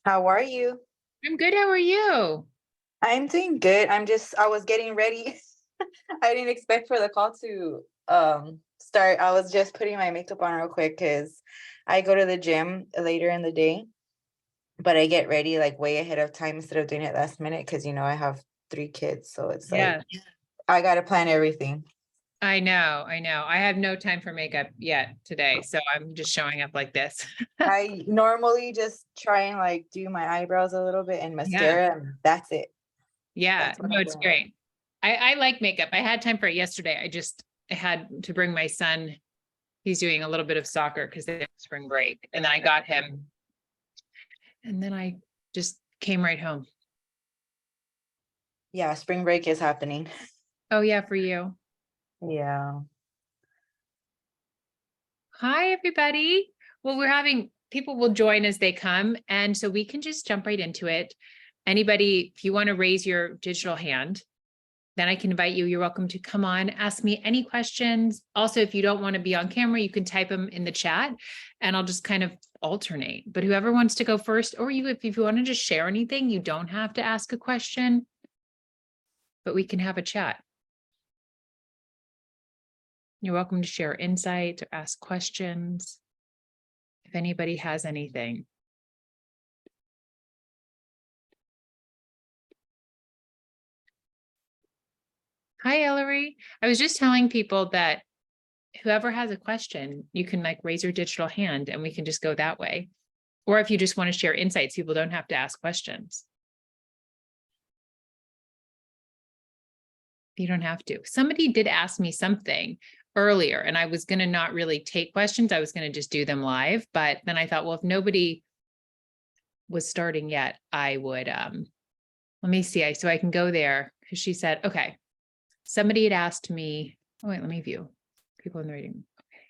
How are you? I'm good. How are you? I'm doing good. I was getting ready. I didn't expect for the call to start. I was just putting my makeup on real quick because I go to the gym later in the day, but I get ready like way ahead of time instead of doing it last minute because I have 3 kids. So it's like Yes, I gotta plan everything. I know. I know. I have no time for makeup yet today, so I'm just showing up like this. I normally just try and like do my eyebrows a little bit and Yeah. mascara and that's it. Yeah. That's what No, I'm it's doing. great. I like makeup. I had time for it yesterday. I had to bring my son. He's doing a little bit of soccer because they have spring break. And then I got him, and then I just came right home. Yeah, spring break is happening. Oh, yeah, for you. Yeah. Hi, everybody. Well, we're having people will join as they come. And so we can just jump right into it. Anybody, if you want to raise your digital hand, then I can invite you. You're welcome to come on, ask me any questions. Also, if you don't want to be on camera, you can type them in the chat and I'll just kind of alternate. But whoever wants to go first, or if you want to just share anything, you don't have to ask a question, but we can have a chat. You're welcome to share insight or ask questions if anybody has anything. Hi, Ellery. I was just telling people that whoever has a question, you can like raise your digital hand and we can just go that way. Or if you just want to share insights, people don't have to ask questions. You don't have to. Somebody did ask me something earlier and I was going to not really take questions. I was going to just do them live. But then I thought, well, if nobody was starting yet, I would, let me see. So I can go there because she said, okay, somebody had asked me, oh, wait, let me view people in the reading. Okay.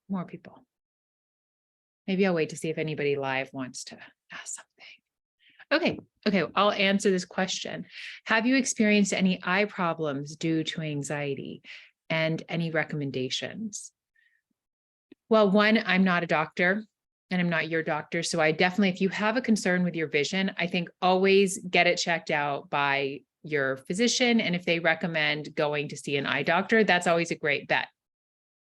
More people. Maybe I'll wait to see if anybody live wants to ask something. Okay, I'll answer this question. Have you experienced any eye problems due to anxiety and any recommendations? Well, one, I'm not a doctor and I'm not your doctor. So I definitely, if you have a concern with your vision, I think always get it checked out by your physician. And if they recommend going to see an eye doctor, that's always a great bet.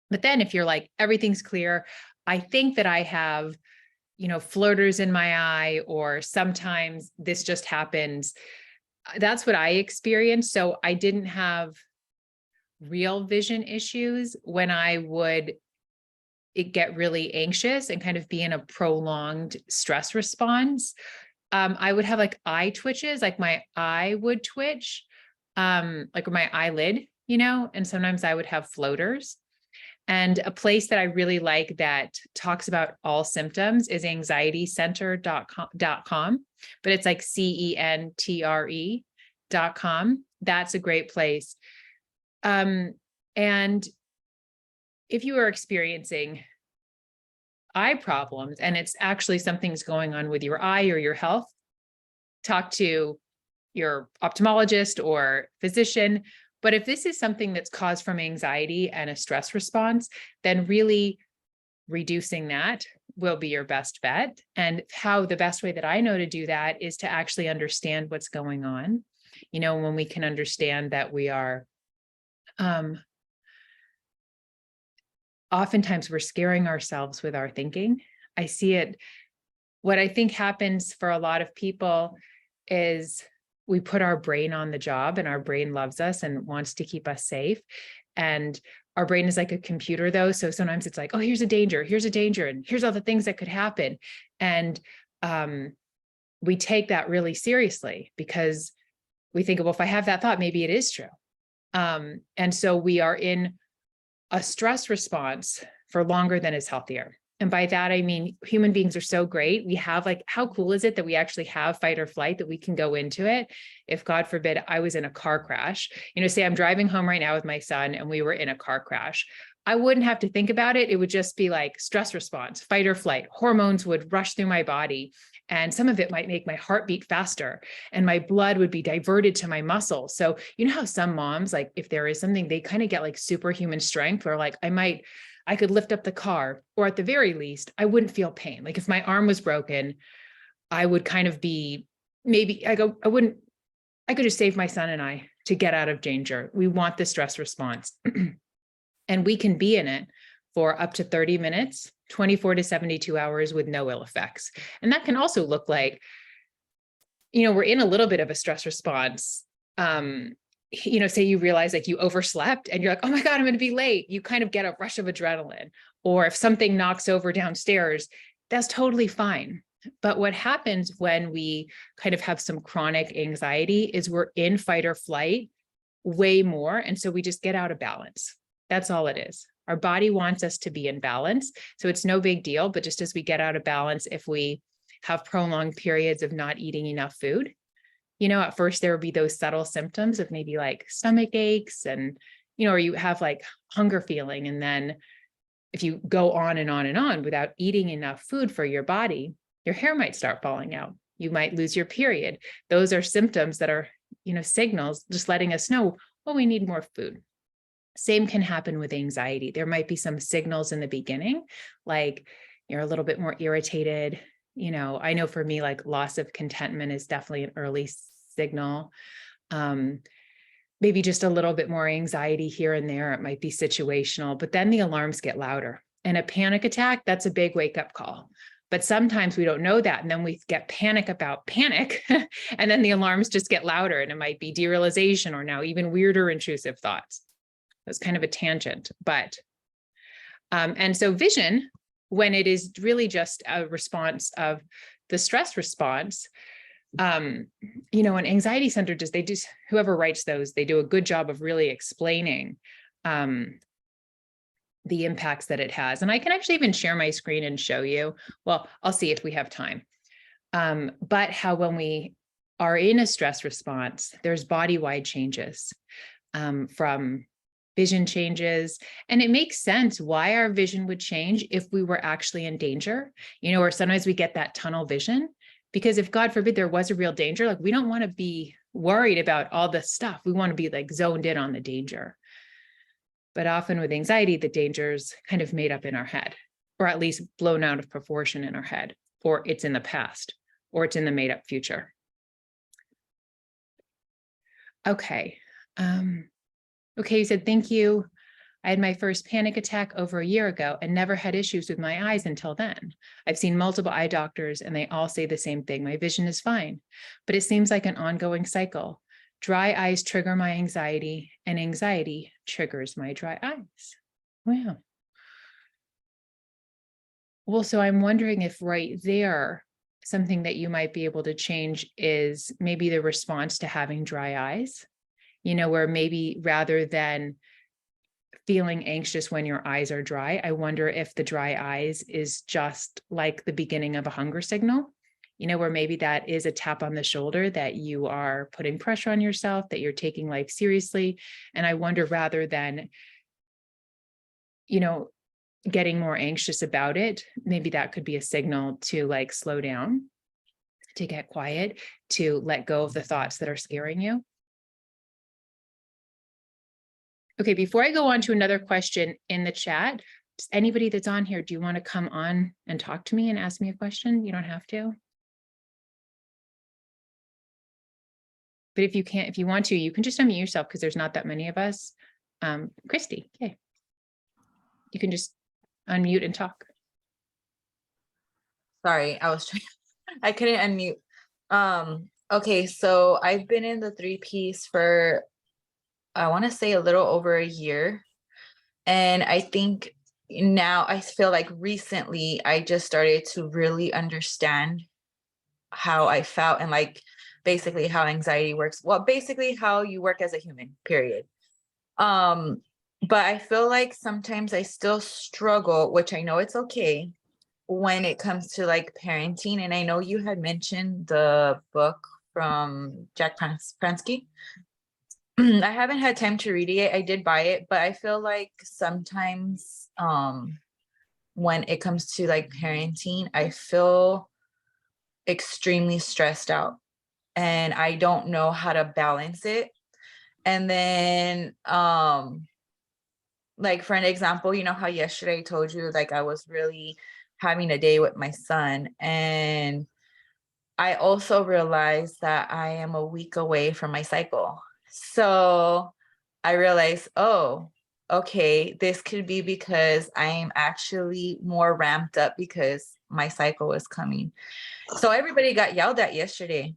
But then if you're like, everything's clear, I think that I have floaters in my eye, or sometimes this just happens. That's what I experienced. So I didn't have real vision issues when I would get really anxious and kind of be in a prolonged stress response. I would have like eye twitches, like my eye would twitch, like my eyelid, and sometimes I would have floaters. And a place that I really like that talks about all symptoms is anxietycenter.com, but it's like CENTRE.com. That's a great place. And if you are experiencing eye problems and it's actually something's going on with your eye or your health, talk to your ophthalmologist or physician. But if this is something that's caused from anxiety and a stress response, then really reducing that will be your best bet. And how the best way that I know to do that is to actually understand what's going on. When we can understand that we are, oftentimes we're scaring ourselves with our thinking. I see it. What I think happens for a lot of people is we put our brain on the job and our brain loves us and wants to keep us safe. And our brain is like a computer though. So sometimes it's like, oh, here's a danger, and here's all the things that could happen. And we take that really seriously because we think, well, if I have that thought, maybe it is true. And so we are in a stress response for longer than is healthier. And by that, I mean, human beings are so great. We have like, how cool is it that we actually have fight or flight, that we can go into it? If God forbid, I was in a car crash, say I'm driving home right now with my son and we were in a car crash. I wouldn't have to think about it. It would just be like stress response, fight or flight. Hormones would rush through my body. And some of it might make my heart beat faster and my blood would be diverted to my muscles. So, how some moms, like if there is something, they kind of get like superhuman strength, or like I could lift up the car, or at the very least, I wouldn't feel pain. Like if my arm was broken, I would kind of be, maybe I could just save my son and I to get out of danger. We want the stress response. And we can be in it for up to 30 minutes, 24 to 72 hours with no ill effects. And that can also look like, we're in a little bit of a stress response. Say you realize like you overslept and you're like, oh my God, I'm going to be late. You kind of get a rush of adrenaline. Or if something knocks over downstairs, that's totally fine. But what happens when we kind of have some chronic anxiety is we're in fight or flight way more. And so we just get out of balance. That's all it is. Our body wants us to be in balance. So it's no big deal. But just as we get out of balance, if we have prolonged periods of not eating enough food, at first there would be those subtle symptoms of maybe like stomach aches and, or you have like hunger feeling. And then if you go on and on and on without eating enough food for your body, your hair might start falling out. You might lose your period. Those are symptoms that are, signals just letting us know, well, we need more food. Same can happen with anxiety. There might be some signals in the beginning, like you're a little bit more irritated. I know for me, like loss of contentment is definitely an early signal. Maybe just a little bit more anxiety here and there. It might be situational, but then the alarms get louder. And a panic attack, that's a big wake-up call. But sometimes we don't know that. And then we get panic about panic. And then the alarms just get louder. And it might be derealization or now even weirder intrusive thoughts. That's kind of a tangent. But, and so vision, when it is really just a response of the stress response, an anxiety center whoever writes those, they do a good job of really explaining the impacts that it has. And I can actually even share my screen and show you, well, I'll see if we have time. But how when we are in a stress response, there's body-wide changes from vision changes. And it makes sense why our vision would change if we were actually in danger, or sometimes we get that tunnel vision, because if God forbid there was a real danger, like we don't want to be worried about all this stuff. We want to be like zoned in on the danger. But often with anxiety, the danger's kind of made up in our head, or at least blown out of proportion in our head, or it's in the past, or it's in the made up future. Okay. Okay, you said, thank you. I had my first panic attack over a year ago and never had issues with my eyes until then. I've seen multiple eye doctors and they all say the same thing. My vision is fine, but it seems like an ongoing cycle. Dry eyes trigger my anxiety and anxiety triggers my dry eyes. Wow. Well, so I'm wondering if right there, something that you might be able to change is maybe the response to having dry eyes, where maybe rather than feeling anxious when your eyes are dry, I wonder if the dry eyes is just like the beginning of a hunger signal, where maybe that is a tap on the shoulder that you are putting pressure on yourself, that you're taking life seriously. And I wonder rather than, getting more anxious about it, maybe that could be a signal to like slow down, to get quiet, to let go of the thoughts that are scaring you. Okay, before I go on to another question in the chat, anybody that's on here, do you want to come on and talk to me and ask me a question? You don't have to. But if you want to, you can just unmute yourself because there's not that many of us. Christy, okay. You can just unmute and talk. Sorry, I couldn't unmute. Okay, so I've been in the 3Ps for, I want to say a little over a year. And I think now I feel like recently I just started to really understand how I felt and like basically how anxiety works. Well, basically how you work as a human, period. But I feel like sometimes I still struggle, which I know it's okay, when it comes to like parenting. And I know you had mentioned the book from Jack Pransky. I haven't had time to read it. I did buy it, but I feel like sometimes when it comes to like parenting, I feel extremely stressed out and I don't know how to balance it. And then like for an example, you know how yesterday I told you like I was really having a day with my son, and I also realized that I am a week away from my cycle. So I realized, oh, okay, this could be because I am actually more ramped up because my cycle is coming. So everybody got yelled at yesterday.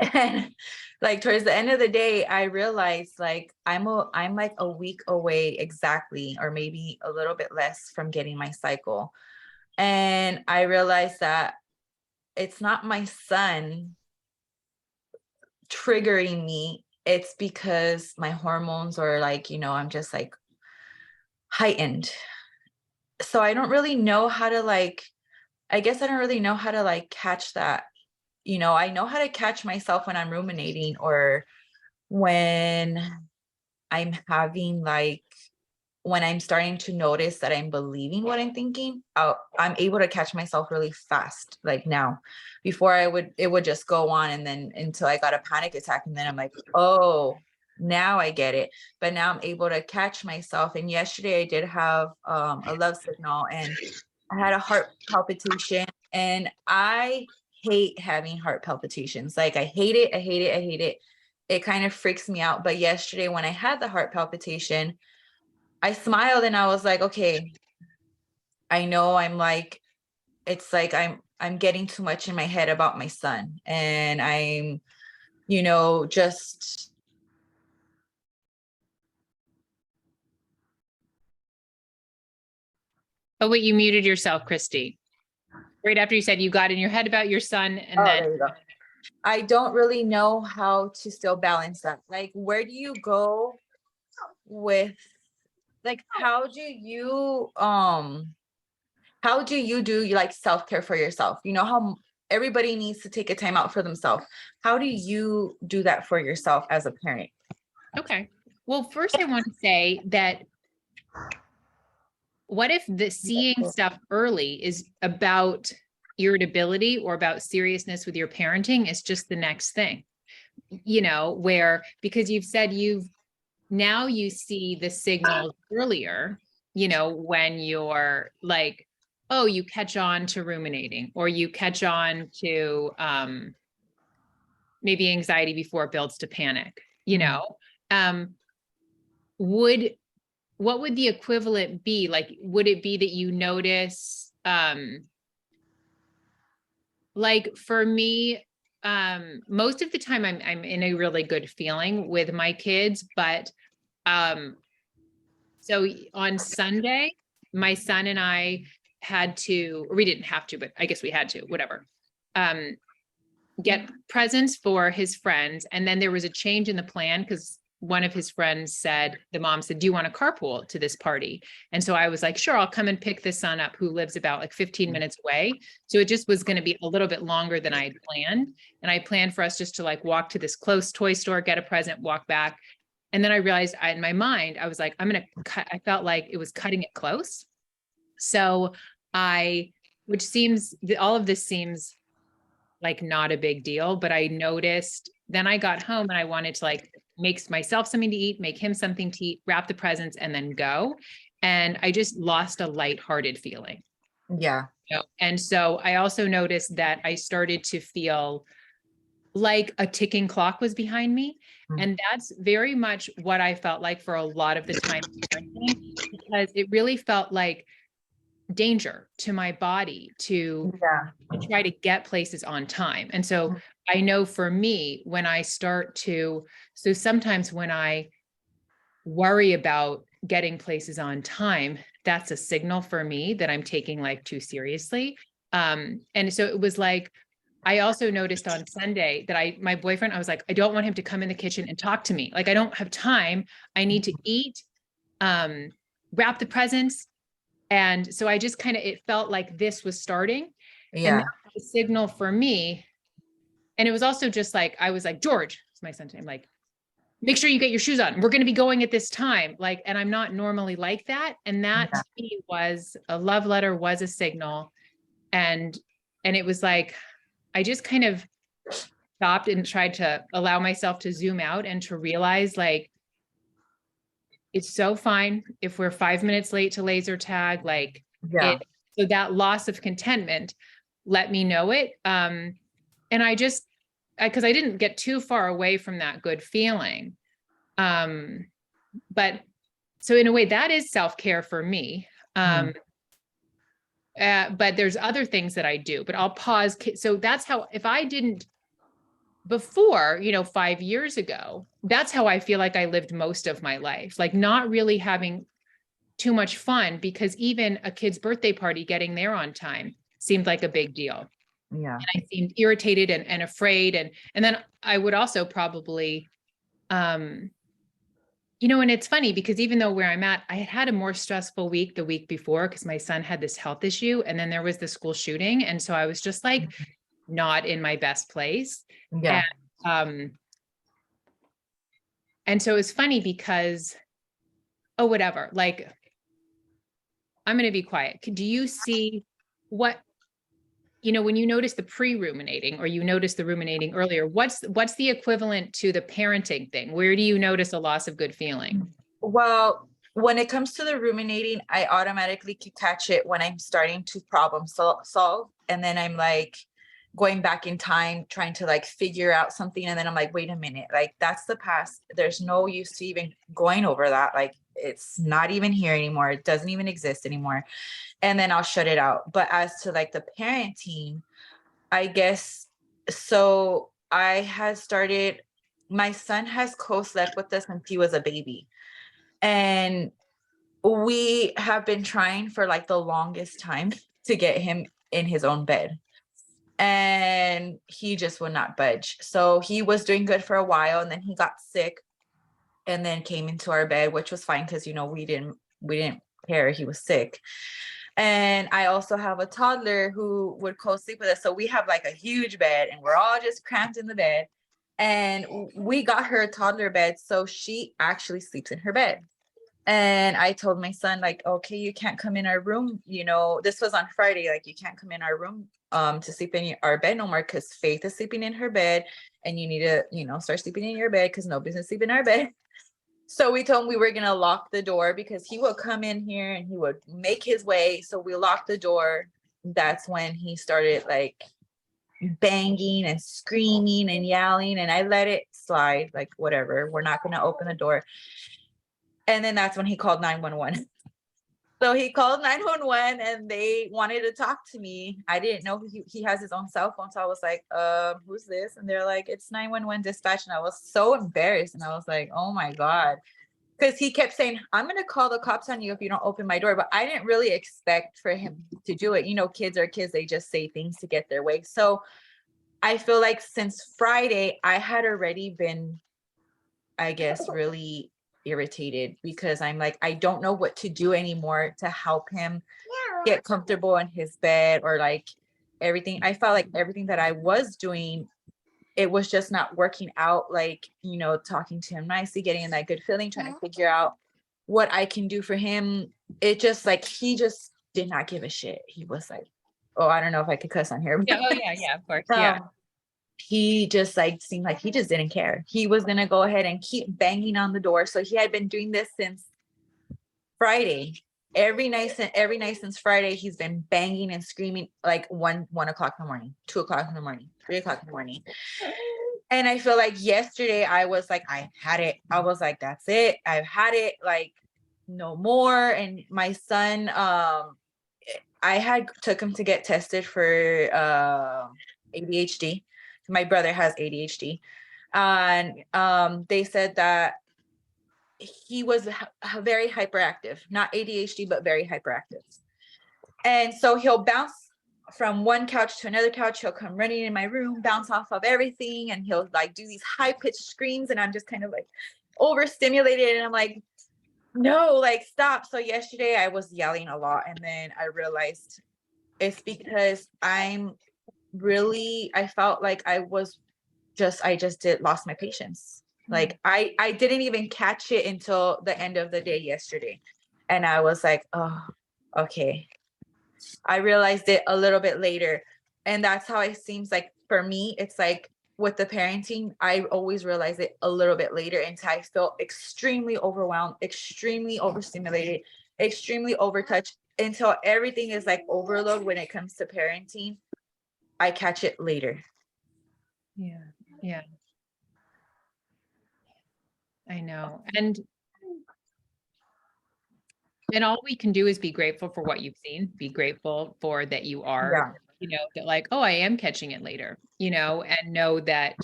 And like towards the end of the day, I realized like I'm like a week away exactly, or maybe a little bit less from getting my cycle. And I realized that it's not my son triggering me. It's because my hormones are like, I'm just like heightened. So I don't really know how to like, I guess I don't really know how to like catch that. I know how to catch myself when I'm ruminating, or when I'm having like, when I'm starting to notice that I'm believing what I'm thinking, I'm able to catch myself really fast. Like now, before it would just go on, and then until I got a panic attack, and then I'm like, oh, now I get it. But now I'm able to catch myself. And yesterday I did have a love signal, and I had a heart palpitation, and I hate having heart palpitations. Like I hate it. I hate it. I hate it. It kind of freaks me out. But yesterday when I had the heart palpitation, I smiled and I was like, okay, I know I'm like, it's like I'm getting too much in my head about my son. And I'm, just Oh, wait, you muted yourself, Christy. Right after you said you got in your head about your son, and oh, then there you go. I don't really know how to still balance that. Like, where do you go with, like, how do you do like self-care for yourself? You know how everybody needs to take a time out for themselves. How do you do that for yourself as a parent? okay. Well, first I want to say that what if the seeing stuff early is about irritability or about seriousness with your parenting is just the next thing, where because you've said now you see the signals earlier, when you're like, oh, you catch on to ruminating, or you catch on to maybe anxiety before it builds to panic, um, would what would the equivalent be? Like, would it be that you notice, like for me, most of the time I'm in a really good feeling with my kids, but so on Sunday, my son and I had to, or we didn't have to, but I guess we had to, whatever. Get presents for his friends. And then there was a change in the plan because one of his friends said, the mom said, do you want to carpool to this party? And so I was like, sure, I'll come and pick the son up, who lives about like 15 minutes away. So it just was going to be a little bit longer than I had planned. And I planned for us just to like walk to this close toy store, get a present, walk back. And then I realized in my mind, I was like, I felt like it was cutting it close. So all of this seems like not a big deal, but I noticed, then I got home and I wanted to like make myself something to eat, make him something to eat, wrap the presents, and then go. And I just lost a lighthearted feeling. Yeah. And so I also noticed that I started to feel like a ticking clock was behind me. And that's very much what I felt like for a lot of the time, because it really felt like danger to my body to try to get places on time. And so I know for me, when I start to, so sometimes when I worry about getting places on time, that's a signal for me that I'm taking life too seriously. And so it was like, I also noticed on Sunday that my boyfriend, I was like, I don't want him to come in the kitchen and talk to me. Like, I don't have time. I need to eat, wrap the presents. And so I just it felt like this was starting. Yeah. And that was a signal for me. And it was also just like, I was like, George, it's my son's name, like, make sure you get your shoes on. We're going to be going at this time. Like, and I'm not normally like that. And that to me was a love letter, was a signal. And it was like, I just kind of stopped and tried to allow myself to zoom out and to realize like, it's so fine if we're 5 minutes late to laser tag, like Yeah. so that loss of contentment, let me know it. and I just, because I didn't get too far away from that good feeling. But so in a way that is self-care for me. But there's other things that I do, but I'll pause. So that's how, if I didn't before, 5 years ago, that's how I feel like I lived most of my life, like not really having too much fun, because even a kid's birthday party, getting there on time seemed like a big deal. Yeah. And I seemed irritated and afraid. And then I would also probably, and it's funny because even though where I'm at, I had had a more stressful week the week before because my son had this health issue, and then there was the school shooting. And so I was just like not in my best place. Yeah. And so it's funny because, oh, whatever, like, I'm going to be quiet. Do you see what, when you notice the pre-ruminating, or you notice the ruminating earlier, what's the equivalent to the parenting thing? Where do you notice a loss of good feeling? Well, when it comes to the ruminating, I automatically can catch it when I'm starting to problem solve. And then I'm like going back in time, trying to like figure out something. And then I'm like, wait a minute, like that's the past. There's no use to even going over that. Like it's not even here anymore. It doesn't even exist anymore. And then I'll shut it out. But as to like the parenting, I guess, so I had started, my son has co-slept with us since he was a baby. And we have been trying for like the longest time to get him in his own bed. And he just would not budge. So he was doing good for a while, and then he got sick and then came into our bed, which was fine because we didn't care, he was sick. And I also have a toddler who would co-sleep with us. So we have like a huge bed and we're all just cramped in the bed. And we got her a toddler bed, so she actually sleeps in her bed. And I told my son, like, okay, you can't come in our room. This was on Friday, like you can't come in our room to sleep in our bed no more, because Faith is sleeping in her bed and you need to, start sleeping in your bed because nobody's gonna sleep in our bed. So we told him we were gonna lock the door because he would come in here and he would make his way. So we locked the door. That's when he started like banging and screaming and yelling, and I let it slide, like whatever, we're not gonna open the door. And then that's when he called 911. So he called 911 and they wanted to talk to me. I didn't know he has his own cell phone. So I was like, who's this? And they're like, it's 911 dispatch. And I was so embarrassed. And I was like, oh my God. Because he kept saying, I'm going to call the cops on you if you don't open my door. But I didn't really expect for him to do it. Kids are kids. They just say things to get their way. So I feel like since Friday, I had already been, I guess, really irritated because I'm like, I don't know what to do anymore to help him get comfortable in his bed, or like everything. I felt like everything that I was doing, it was just not working out. Like, talking to him nicely, getting in that good feeling, trying to figure out what I can do for him. It just like, he just did not give a shit. He was like, oh, I don't know if I could cuss on here. Yeah. Oh yeah. Of course. Yeah. He just like seemed like he just didn't care. He was gonna go ahead and keep banging on the door. So he had been doing this since Friday. Every night since Friday, he's been banging and screaming like 1 o'clock in the morning, 2 o'clock in the morning, 3 o'clock in the morning. And I feel like yesterday I was like, I had it. I was like, that's it. I've had it, like no more. And my son, I had took him to get tested for ADHD. My brother has ADHD, and they said that he was very hyperactive, not ADHD, but very hyperactive. And so he'll bounce from one couch to another couch. He'll come running in my room, bounce off of everything, and he'll like do these high pitched screams. And I'm just kind of like overstimulated, and I'm like, no, like stop. So yesterday I was yelling a lot, and then I realized it's because I felt like I just lost my patience. Like I didn't even catch it until the end of the day yesterday. And I was like, oh, okay. I realized it a little bit later. And that's how it seems like for me. It's like with the parenting, I always realize it a little bit later until I feel extremely overwhelmed, extremely overstimulated, extremely overtouched, until everything is like overload when it comes to parenting. I catch it later. Yeah. Yeah. I know. And all we can do is be grateful for what you've seen, be grateful for that you are, Yeah. that like, oh, I am catching it later, and know that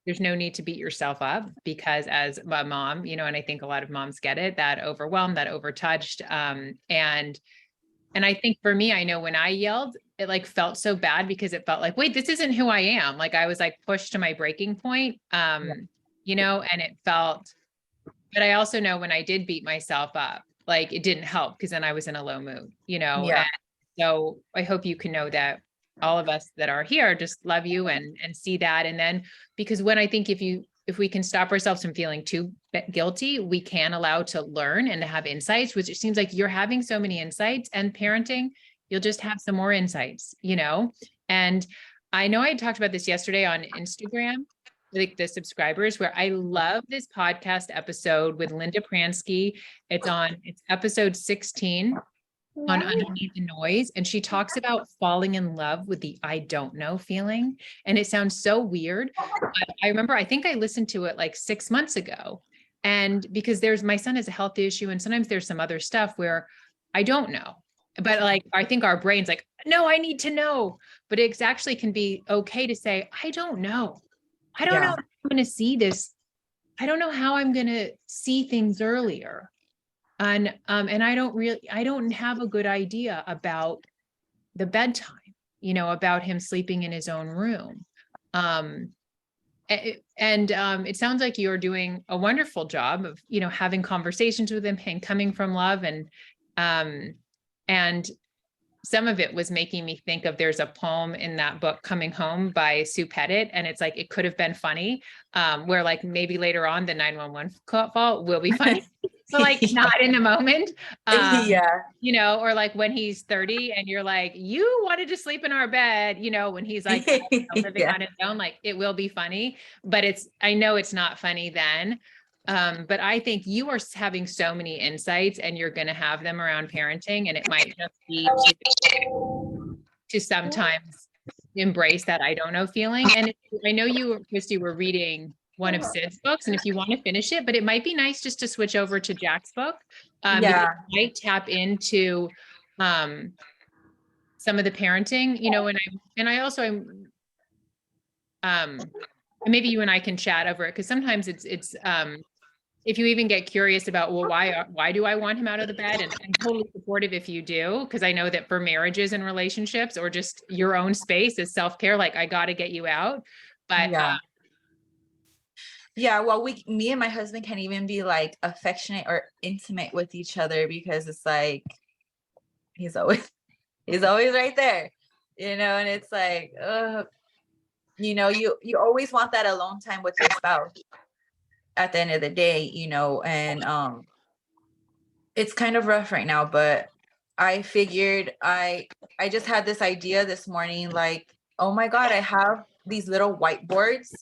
there's no need to beat yourself up because as a mom, and I think a lot of moms get it, that overwhelmed, that overtouched. And I think for me, I know when I yelled, it like felt so bad because it felt like, wait, this isn't who I am. Like I was like pushed to my breaking point, Yeah. and it felt, but I also know when I did beat myself up, like it didn't help because then I was in a low mood, Yeah. and so I hope you can know that all of us that are here just love you and see that. And then because when I think if we can stop ourselves from feeling too guilty, we can allow to learn and to have insights, which it seems like you're having so many insights and parenting, you'll just have some more insights, and I know I talked about this yesterday on Instagram, like the subscribers, where I love this podcast episode with Linda Pransky. It's episode 16 on Underneath the Noise. And she talks about falling in love with the I don't know feeling. And it sounds so weird. But I remember, I think I listened to it like 6 months ago. And because my son has a health issue, and sometimes there's some other stuff where I don't know. But like, I think our brain's like, no, I need to know. But it actually can be okay to say, I don't know. I don't know Yeah. if I'm going to see this. I don't know how I'm going to see things earlier. And I don't have a good idea about the bedtime, about him sleeping in his own room. Um, and it sounds like you're doing a wonderful job of, having conversations with him and coming from love. Um, and some of it was making me think of, there's a poem in that book, Coming Home by Sue Pettit. And it's like, it could have been funny, where like maybe later on the 911 call will be funny, but like Yeah. not in the moment. Yeah. Or like when he's 30 and you're like, you wanted to sleep in our bed, when he's like living Yeah. on his own, like it will be funny, but I know it's not funny then. But I think you are having so many insights and you're going to have them around parenting, and it might just be to sometimes embrace that I don't know feeling. And I know you, Christy, were reading one of Sid's books, and if you want to finish it, but it might be nice just to switch over to Jack's book, because Yeah. it might tap into some of the parenting, and I also am, and maybe you and I can chat over it, because sometimes it's if you even get curious about, well, why do I want him out of the bed? And I'm totally supportive if you do, because I know that for marriages and relationships, or just your own space is self-care, like I got to get you out. But Yeah. Yeah. Well, me and my husband can't even be like affectionate or intimate with each other because it's like he's always he's always right there, and it's like, you always want that alone time with your spouse at the end of the day, and it's kind of rough right now, but I figured I just had this idea this morning, like, oh my God, I have these little whiteboards,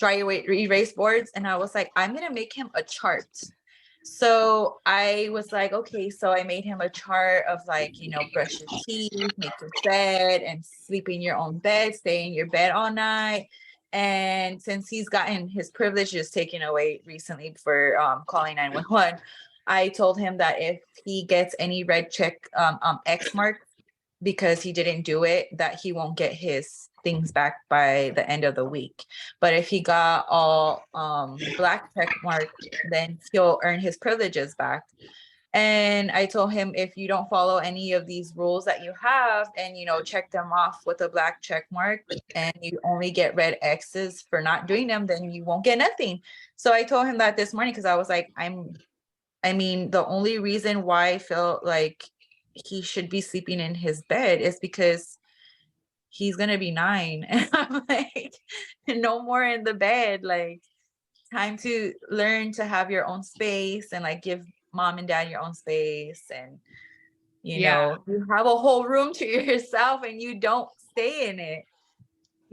erase boards, and I was like, I'm gonna make him a chart. So I was like, okay, so I made him a chart of like, brush your teeth, make your bed, and sleep in your own bed, stay in your bed all night. And since he's gotten his privileges taken away recently for calling 911, I told him that if he gets any red check X mark because he didn't do it, that he won't get his things back by the end of the week. But if he got all black check mark, then he'll earn his privileges back. And I told him, if you don't follow any of these rules that you have and, check them off with a black check mark, and you only get red X's for not doing them, then you won't get nothing. So I told him that this morning, because I was like, the only reason why I feel like he should be sleeping in his bed is because he's gonna be 9. And I'm like, no more in the bed. Like, time to learn to have your own space and like give mom and dad your own space. And yeah, you have a whole room to yourself and you don't stay in it.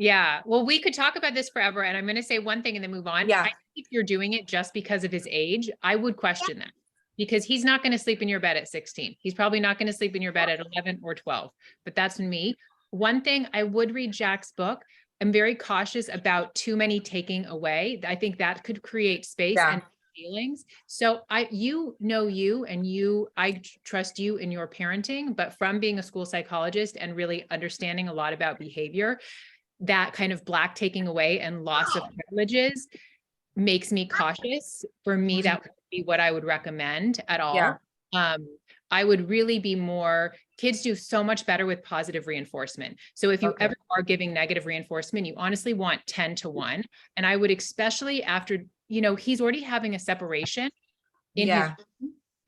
yeah. Well, we could talk about this forever. And I'm going to say one thing and then move on. Yeah. I think if you're doing it just because of his age, I would question that, because he's not going to sleep in your bed at 16. He's probably not going to sleep in your bed at 11 or 12, but that's me. One thing, I would read Jack's book, am very cautious about too many taking away. I think that could create space Yeah. and feelings. So you know you, and I trust you in your parenting, but from being a school psychologist and really understanding a lot about behavior, that kind of black taking away and loss of privileges makes me cautious. For me, that would be what I would recommend at Yeah. all. I would really be more, kids do so much better with positive reinforcement. So if you Okay. ever are giving negative reinforcement, you honestly want 10 to 1. And I would, especially after, he's already having a separation in his, Yeah.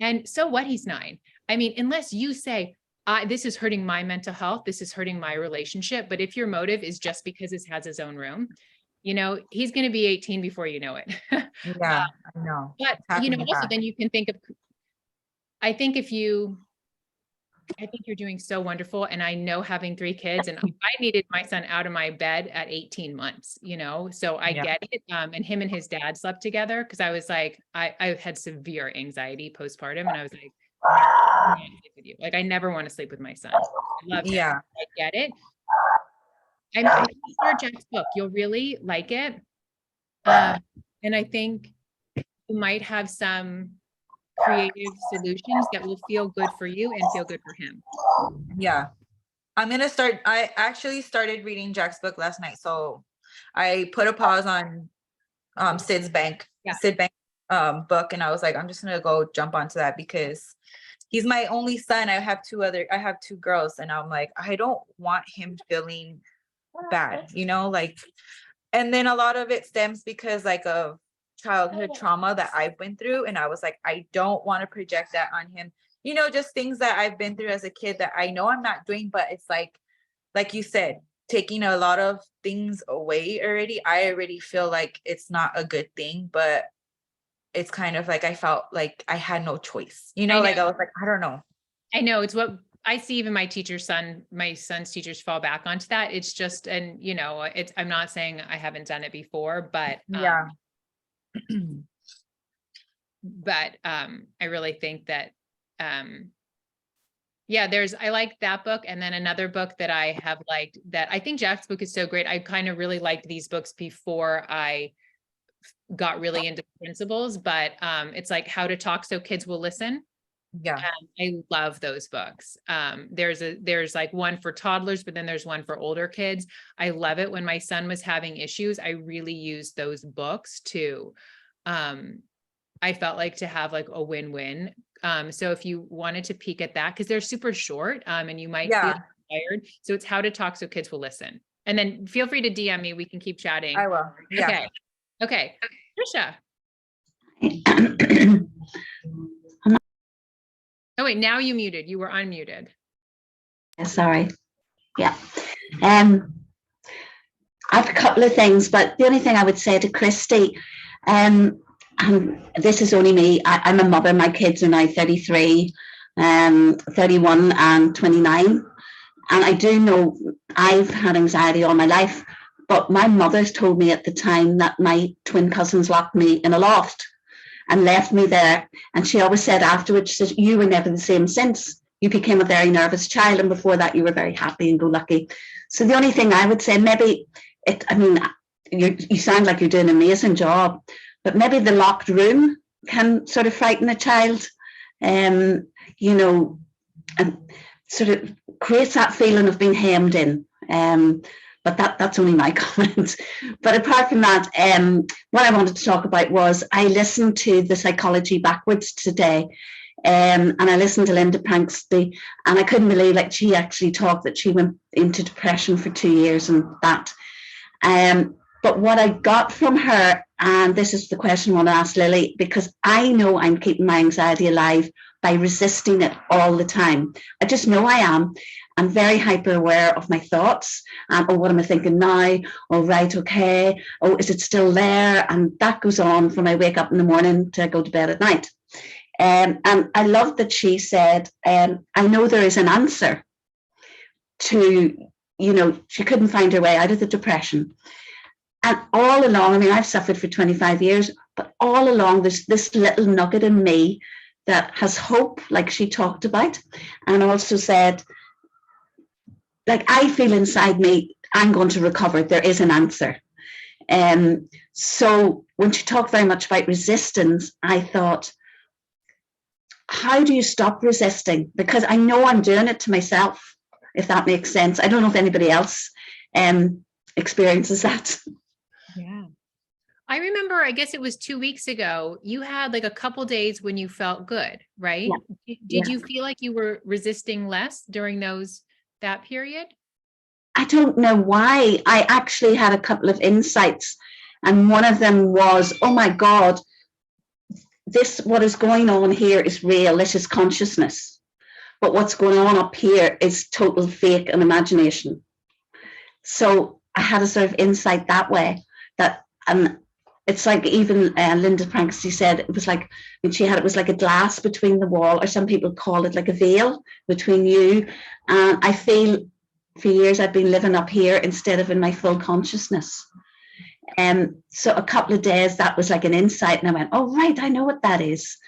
and so what, he's 9. I mean, unless you say, this is hurting my mental health, this is hurting my relationship. But if your motive is just because he has his own room, he's going to be 18 before you know it. Yeah. I know. But, It's happening also fast. then you can think of, I think you're doing so wonderful. And I know, having 3 kids, and I needed my son out of my bed at 18 months, so I Yeah. get it. And him and his dad slept together, because I was like, I had severe anxiety postpartum, and I was like, I can't sleep with you. Like, I never want to sleep with my son. I love him. Yeah. I get it. I think your Jack's book, you'll really like it. And I think you might have some creative solutions that will feel good for you and feel good for him. Yeah. I actually started reading Jack's book last night. So I put a pause on Sid Bank book, and I was like, I'm just gonna go jump onto that because he's my only son. I have 2 girls, and I'm like, I don't want him feeling bad, like, and then a lot of it stems because like of childhood trauma that I've been through, and I was like, I don't want to project that on him, just things that I've been through as a kid that I know I'm not doing, but it's like you said, taking a lot of things away already. I already feel like it's not a good thing, but it's kind of like I felt like I had no choice, like I was like, I don't know. I know, it's what I see. Even my son's teachers fall back onto that. It's just, and I'm not saying I haven't done it before, but Yeah. I really think that, I like that book. And then another book that I have liked, that I think Jack's book is so great. I kind of really liked these books before I got really into principles, but it's like How to Talk So Kids Will Listen. Yeah. I love those books. There's like one for toddlers, but then there's one for older kids. I love it. When my son was having issues, I really used those books to, I felt like, to have like a win-win. So if you wanted to peek at that, because they're super short, and you might feel tired. So it's How to Talk So Kids Will Listen. And then feel free to DM me. We can keep chatting. I will. Yeah. Okay. Trisha. Oh, wait, now you muted. You were unmuted. Sorry. Yeah. I have a couple of things, but the only thing I would say to Christy, and this is only me, I'm a mother. My kids are now 33, 31 and 29. And I do know I've had anxiety all my life, but my mother's told me at the time that my twin cousins locked me in a loft and left me there. And she always said afterwards, she says, you were never the same since. You became a very nervous child, and before that you were very happy and go lucky. So the only thing I would say, maybe you sound like you're doing an amazing job, but maybe the locked room can sort of frighten a child, and sort of creates that feeling of being hemmed in. But that's only my comment. But apart from that, what I wanted to talk about was, I listened to the Psychology Backwards today, and I listened to Linda Pranksty, and I couldn't believe, like, she actually talked that she went into depression for 2 years and that. But what I got from her, and this is the question I want to ask Lily, because I know I'm keeping my anxiety alive by resisting it all the time. I just know I am. I'm very hyper aware of my thoughts. Oh, what am I thinking now? Oh, right, okay. Oh, is it still there? And that goes on from I wake up in the morning to I go to bed at night. And I love that she said, I know there is an answer to, she couldn't find her way out of the depression. And all along, I mean, I've suffered for 25 years, but all along there's this little nugget in me that has hope, like she talked about, and also said, like, I feel inside me I'm going to recover. There is an answer. So when she talked very much about resistance, I thought, how do you stop resisting? Because I know I'm doing it to myself, if that makes sense. I don't know if anybody else experiences that. Yeah. I remember, I guess it was 2 weeks ago, you had like a couple days when you felt good, right? Did you feel like you were resisting less during that period? I don't know why. I actually had a couple of insights, and one of them was, oh my God, what is going on here is real. This is consciousness. But what's going on up here is total fake and imagination. So I had a sort of insight that way, that, and it's like even Linda Pranksy said, it was like, when she had, it was like a glass between the wall, or some people call it like a veil between you. And I feel for years I've been living up here instead of in my full consciousness. So a couple of days that was like an insight, and I went, oh right, I know what that is.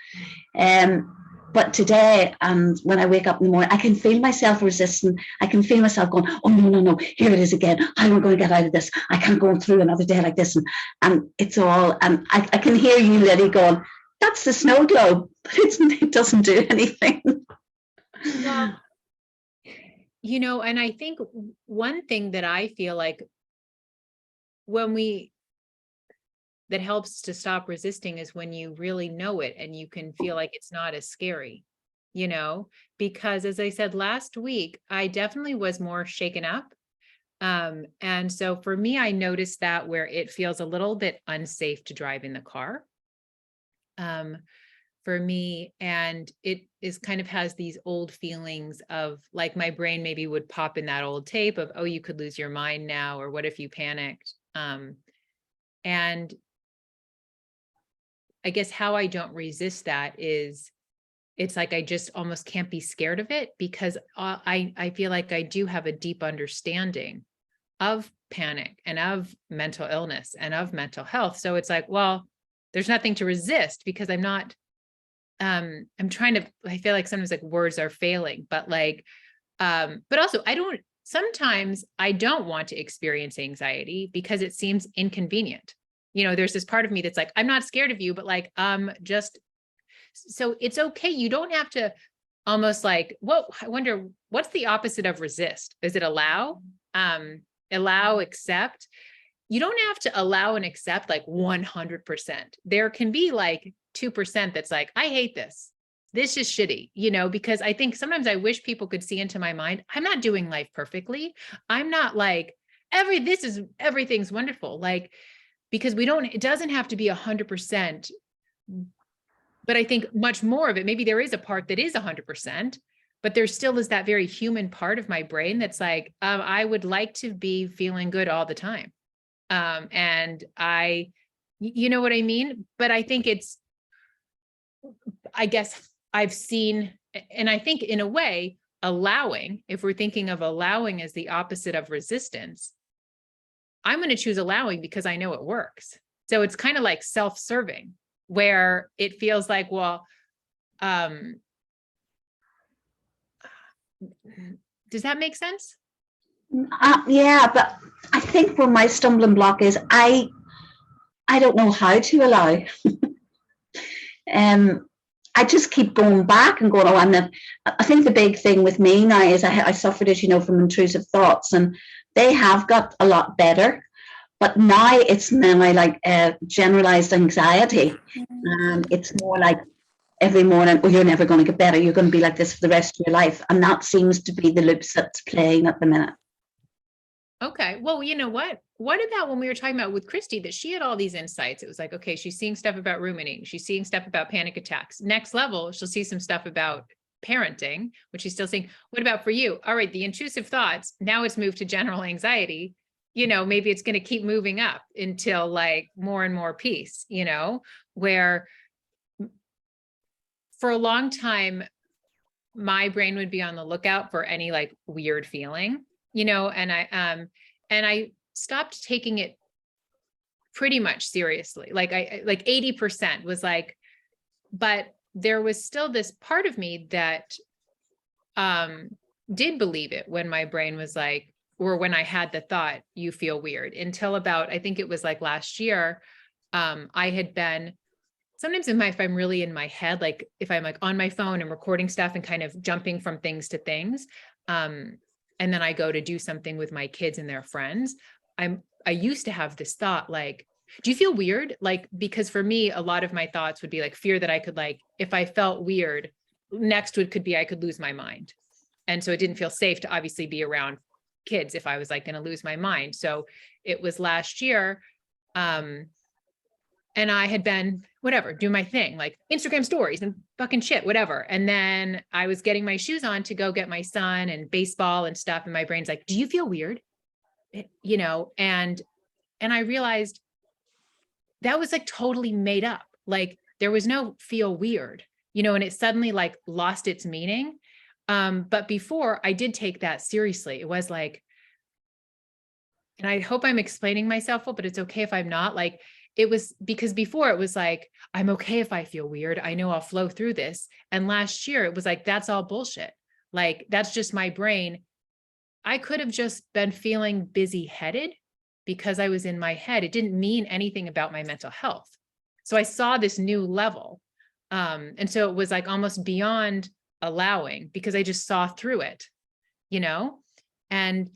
But today, and when I wake up in the morning, I can feel myself resisting. I can feel myself going, oh no, here it is again. How am I going to get out of this? I can't go through another day like this. And it's all, and I can hear you, Liddy, going, that's the snow globe, but it doesn't do anything. Well, you know, and I think one thing that I feel like that helps to stop resisting is when you really know it and you can feel like it's not as scary, you know, because as I said last week, I definitely was more shaken up. And so for me, I noticed that where it feels a little bit unsafe to drive in the car. For me, and it is kind of has these old feelings of like my brain maybe would pop in that old tape of, oh, you could lose your mind now, or what if you panicked? And I guess how I don't resist that is it's like I just almost can't be scared of it, because I feel like I do have a deep understanding of panic and of mental illness and of mental health. So it's like, well, there's nothing to resist because I'm not, I'm trying to, I feel like sometimes like words are failing, but like, but also sometimes I don't want to experience anxiety because it seems inconvenient. You know, there's this part of me that's like, I'm not scared of you, but like, so it's okay. You don't have to almost like, I wonder what's the opposite of resist? Is it allow, accept? You don't have to allow and accept like 100%. There can be like 2% that's like, I hate this. This is shitty, you know, because I think sometimes I wish people could see into my mind. I'm not doing life perfectly. I'm not like everything's wonderful. Like, because it doesn't have to be 100%, but I think much more of it, maybe there is a part that is 100%, but there still is that very human part of my brain that's like, I would like to be feeling good all the time. And you know what I mean? But I think I guess I've seen, and I think in a way, allowing, if we're thinking of allowing as the opposite of resistance, I'm going to choose allowing because I know it works. So it's kind of like self-serving, where it feels like, well, does that make sense? Yeah, but I think where my stumbling block is, I don't know how to allow. I just keep going back and going, I think the big thing with me now is I suffered, as you know, from intrusive thoughts, and they have got a lot better. But now it's my like generalized anxiety. And it's more like every morning, oh, you're never going to get better. You're going to be like this for the rest of your life. And that seems to be the loops that's playing at the minute. Okay. Well, you know what? What about when we were talking about with Christy that she had all these insights? It was like, okay, she's seeing stuff about ruminating. She's seeing stuff about panic attacks. Next level, she'll see some stuff about parenting, which she's still seeing. What about for you? All right, the intrusive thoughts. Now it's moved to general anxiety. You know, maybe it's going to keep moving up until like more and more peace, you know, where for a long time, my brain would be on the lookout for any like weird feeling, you know, and I stopped taking it pretty much seriously. Like like 80% was like, but there was still this part of me that did believe it when my brain was like, or when I had the thought, you feel weird, until about, I think it was like last year, I had been, sometimes if I'm really in my head, like if I'm like on my phone and recording stuff and kind of jumping from things to things, and then I go to do something with my kids and their friends, I used to have this thought like, do you feel weird? Like, because for me, a lot of my thoughts would be like fear that I could, like, if I felt weird, next could be I could lose my mind. And so it didn't feel safe to obviously be around kids if I was like going to lose my mind. So it was last year, and I had been, whatever, do my thing, like Instagram stories and fucking shit, whatever. And then I was getting my shoes on to go get my son and baseball and stuff. And my brain's like, do you feel weird? You know, and I realized that was like totally made up. Like there was no feel weird, you know, and it suddenly like lost its meaning. But before I did take that seriously. It was like, and I hope I'm explaining myself well, but it's okay if I'm not. Like, it was because before it was like, I'm okay if I feel weird. I know I'll flow through this. And last year it was like, that's all bullshit. Like, that's just my brain. I could have just been feeling busy headed because I was in my head. It didn't mean anything about my mental health. So I saw this new level. And so it was like almost beyond allowing, because I just saw through it, you know? And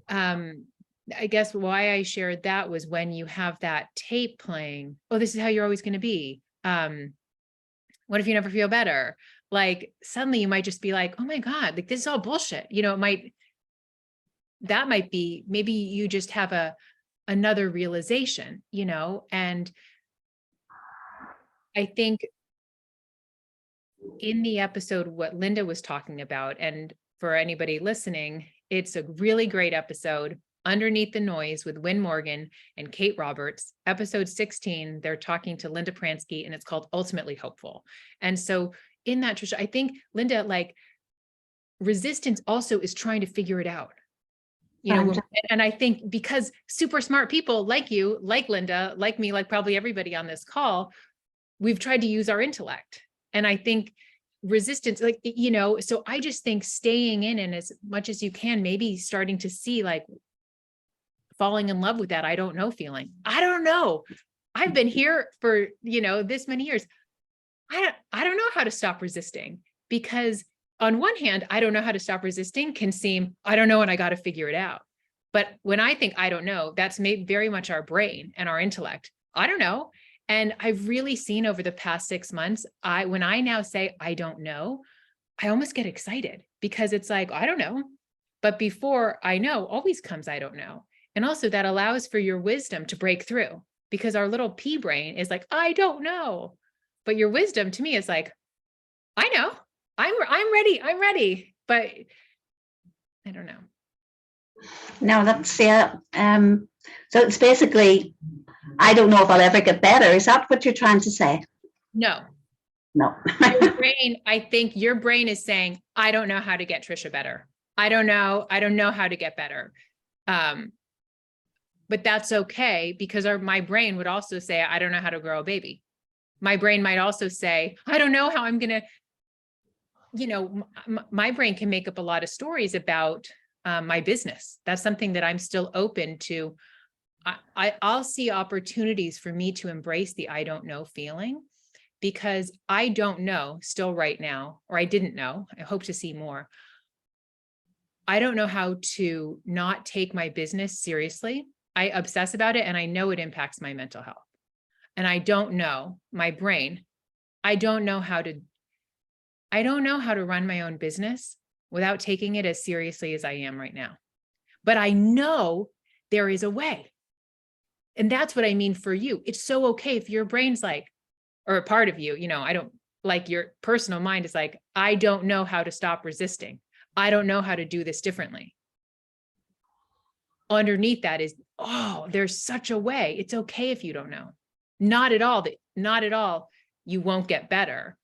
I guess why I shared that was when you have that tape playing, oh, this is how you're always going to be. What if you never feel better? Like suddenly you might just be like, oh my God, like this is all bullshit. You know, that might be, maybe you just have another realization, you know? And I think in the episode, what Linda was talking about, and for anybody listening, it's a really great episode, Underneath the Noise with Win Morgan and Kate Roberts, episode 16. They're talking to Linda Pransky and it's called Ultimately Hopeful. And so in that, Trisha, I think Linda, like resistance also is trying to figure it out, you know, and I think because super smart people like you, like Linda, like me, like probably everybody on this call, we've tried to use our intellect. And I think resistance, like, you know, so I just think staying in and as much as you can, maybe starting to see like falling in love with that I don't know feeling. I don't know. I've been here for, you know, this many years. I don't know how to stop resisting, because on one hand, I don't know how to stop resisting can seem, I don't know, and I got to figure it out. But when I think I don't know, that's very much our brain and our intellect. I don't know. And I've really seen over the past 6 months, when I now say, I don't know, I almost get excited because it's like, I don't know. But before I know always comes, I don't know. And also that allows for your wisdom to break through, because our little pea brain is like, I don't know. But your wisdom to me is like, I know, I'm ready. But I don't know. No, that's, yeah. So it's basically, I don't know if I'll ever get better. Is that what you're trying to say? No. Your brain, I think your brain is saying, I don't know how to get Trisha better. I don't know how to get better. But that's okay, because my brain would also say, I don't know how to grow a baby. My brain might also say, I don't know how I'm going to, you know, my brain can make up a lot of stories about my business. That's something that I'm still open to. I'll see opportunities for me to embrace the I don't know feeling, because I don't know still right now, or I didn't know. I hope to see more. I don't know how to not take my business seriously. I obsess about it and I know it impacts my mental health. And I don't know my brain. I don't know how to run my own business without taking it as seriously as I am right now. But I know there is a way. And that's what I mean for you. It's so okay if your brain's like, or a part of you, you know, I don't, like your personal mind is like, I don't know how to stop resisting. I don't know how to do this differently. Underneath that is, oh, there's such a way. It's okay if you don't know. Not at all. You won't get better,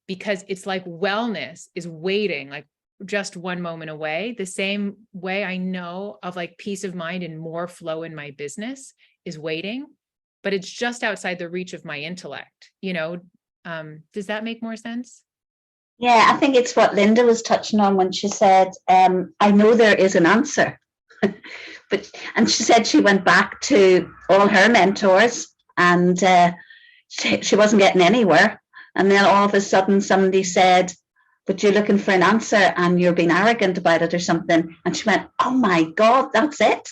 because it's like wellness is waiting, like just one moment away. The same way I know of like peace of mind and more flow in my business is waiting, but it's just outside the reach of my intellect. You know, does that make more sense? Yeah, I think it's what Linda was touching on when she said, I know there is an answer. And she said she went back to all her mentors and she wasn't getting anywhere. And then all of a sudden somebody said, but you're looking for an answer and you're being arrogant about it or something. And she went, oh my God, that's it.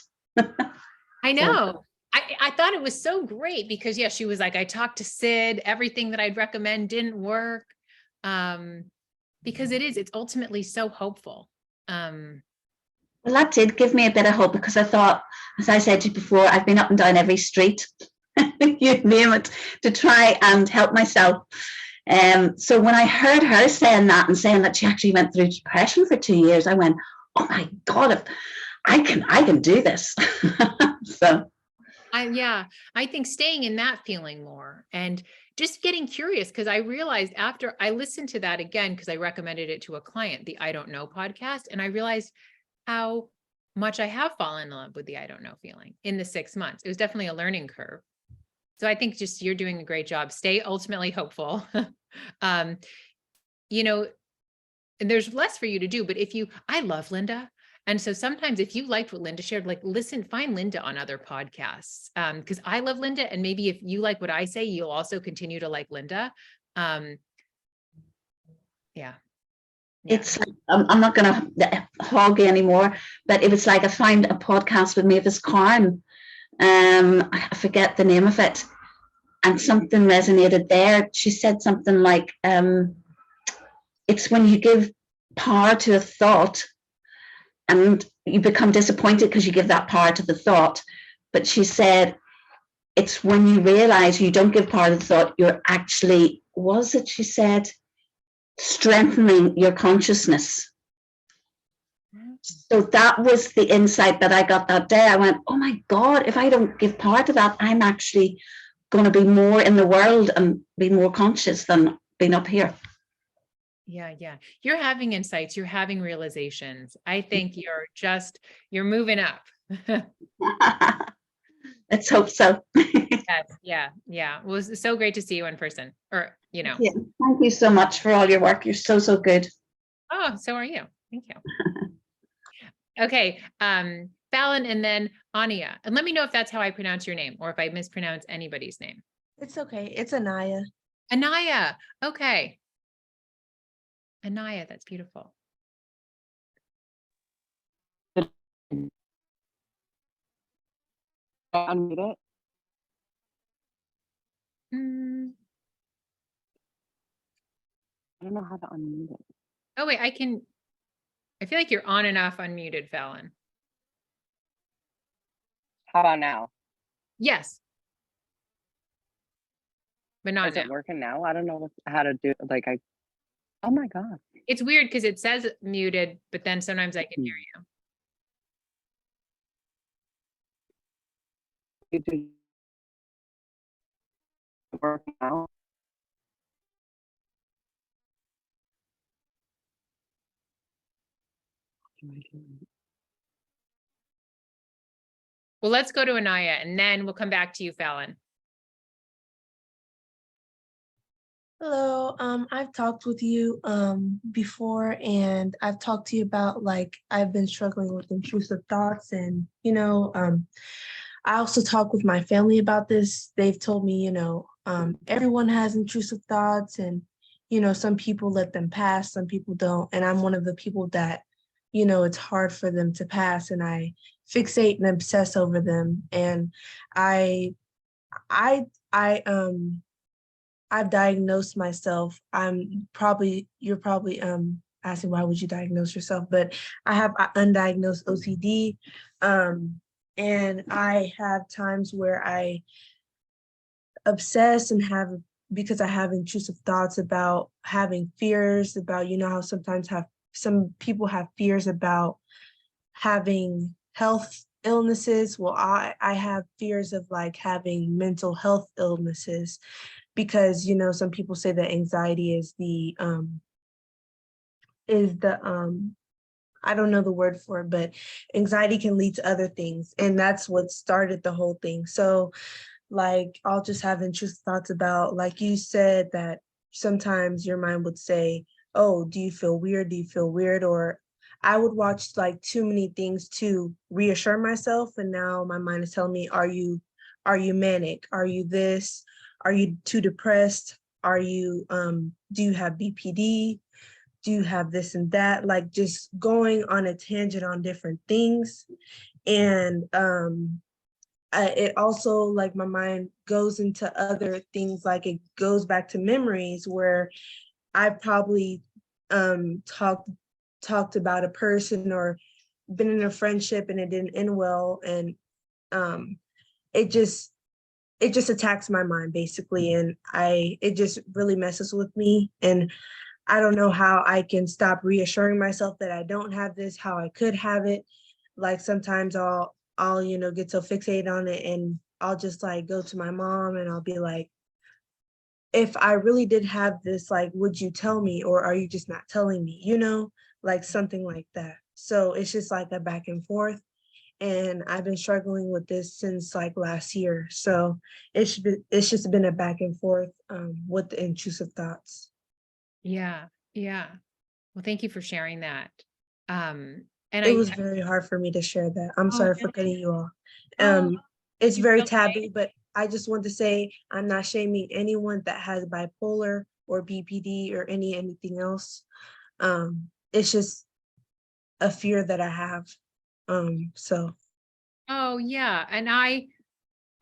I know. I thought it was so great because yeah, she was like, I talked to Sid, everything that I'd recommend didn't work. Because it's ultimately so hopeful. Well, that did give me a bit of hope because I thought, as I said to you before, I've been up and down every street, you name it, to try and help myself. So when I heard her saying that and saying that she actually went through depression for 2 years, I went, oh my God, if I can do this. So I think staying in that feeling more and just getting curious because I realized after I listened to that again, because I recommended it to a client, the I Don't Know podcast, and I realized how much I have fallen in love with the I don't know feeling in the 6 months. It was definitely a learning curve. So I think just you're doing a great job. Stay ultimately hopeful. You know, and there's less for you to do, but I love Linda. And so sometimes if you liked what Linda shared, like listen, find Linda on other podcasts. Because I love Linda. And maybe if you like what I say, you'll also continue to like Linda. Yeah. it's like, I'm not going to hog you anymore, but it was like I found a podcast with Mavis Karn. I forget the name of it. And something resonated there. She said something like, it's when you give power to a thought and you become disappointed because you give that power to the thought. But she said, it's when you realize you don't give power to the thought, you're actually, was it, she said, strengthening your consciousness. So that was the insight that I got that day. I went, oh my God, if I don't give power to that, I'm actually going to be more in the world and be more conscious than being up here. Yeah. You're having insights, you're having realizations. I think you're moving up. Let's hope so. Yes. Yeah. Well, it's so great to see you in person Yeah, thank you so much for all your work. You're so good. Oh, so are you. Thank you. Okay. Fallon and then Ania. And let me know if that's how I pronounce your name or if I mispronounce anybody's name. It's okay. It's Anaya. Anaya. Okay. Anaya, that's beautiful. Unmute it. I don't know how to unmute it. Oh, wait, I feel like you're on and off unmuted, Fallon. How about now? Yes. But not Is now. it working now? I don't know how to do it. Oh my God. It's weird because it says muted, but then sometimes I can hear you. You do work now? Well, let's go to Anaya and then we'll come back to you, Fallon. Hello. I've talked with you before, and I've talked to you about I've been struggling with intrusive thoughts, and I also talk with my family about this. They've told me, everyone has intrusive thoughts, and some people let them pass, some people don't, and I'm one of the people that it's hard for them to pass, and I fixate and obsess over them, and I've diagnosed myself. You're probably asking why would you diagnose yourself, but I have undiagnosed OCD, and I have times where I obsess and because I have intrusive thoughts about having fears about, how sometimes some people have fears about having health illnesses. Well, I have fears of having mental health illnesses, because some people say that anxiety is the I don't know the word for it, but anxiety can lead to other things, and that's what started the whole thing. So I'll just have intrusive thoughts about, like you said, that sometimes your mind would say, oh, do you feel weird? Do you feel weird? Or I would watch like too many things to reassure myself. And now my mind is telling me, are you manic? Are you this? Are you too depressed? Are you, do you have BPD? Do you have this and that? Like just going on a tangent on different things. And it also, like, my mind goes into other things, like it goes back to memories where I probably talked about a person or been in a friendship and it didn't end well, and um it just attacks my mind basically, and it just really messes with me, and I don't know how I can stop reassuring myself that I don't have this, how I could have it. Like sometimes I'll get so fixated on it, and I'll just like go to my mom and I'll be like, if I really did have this, like, would you tell me, or are you just not telling me, like something like that. So it's just like a back and forth. And I've been struggling with this since like last year. So it's just been a back and forth with the intrusive thoughts. Yeah. Yeah. Well, thank you for sharing that. And It was very hard for me to share that. I'm oh, sorry for no. cutting you off. Oh, It's you very okay? taboo, but I just want to say I'm not shaming anyone that has bipolar or BPD or anything else. It's just a fear that I have. So Oh, yeah. And I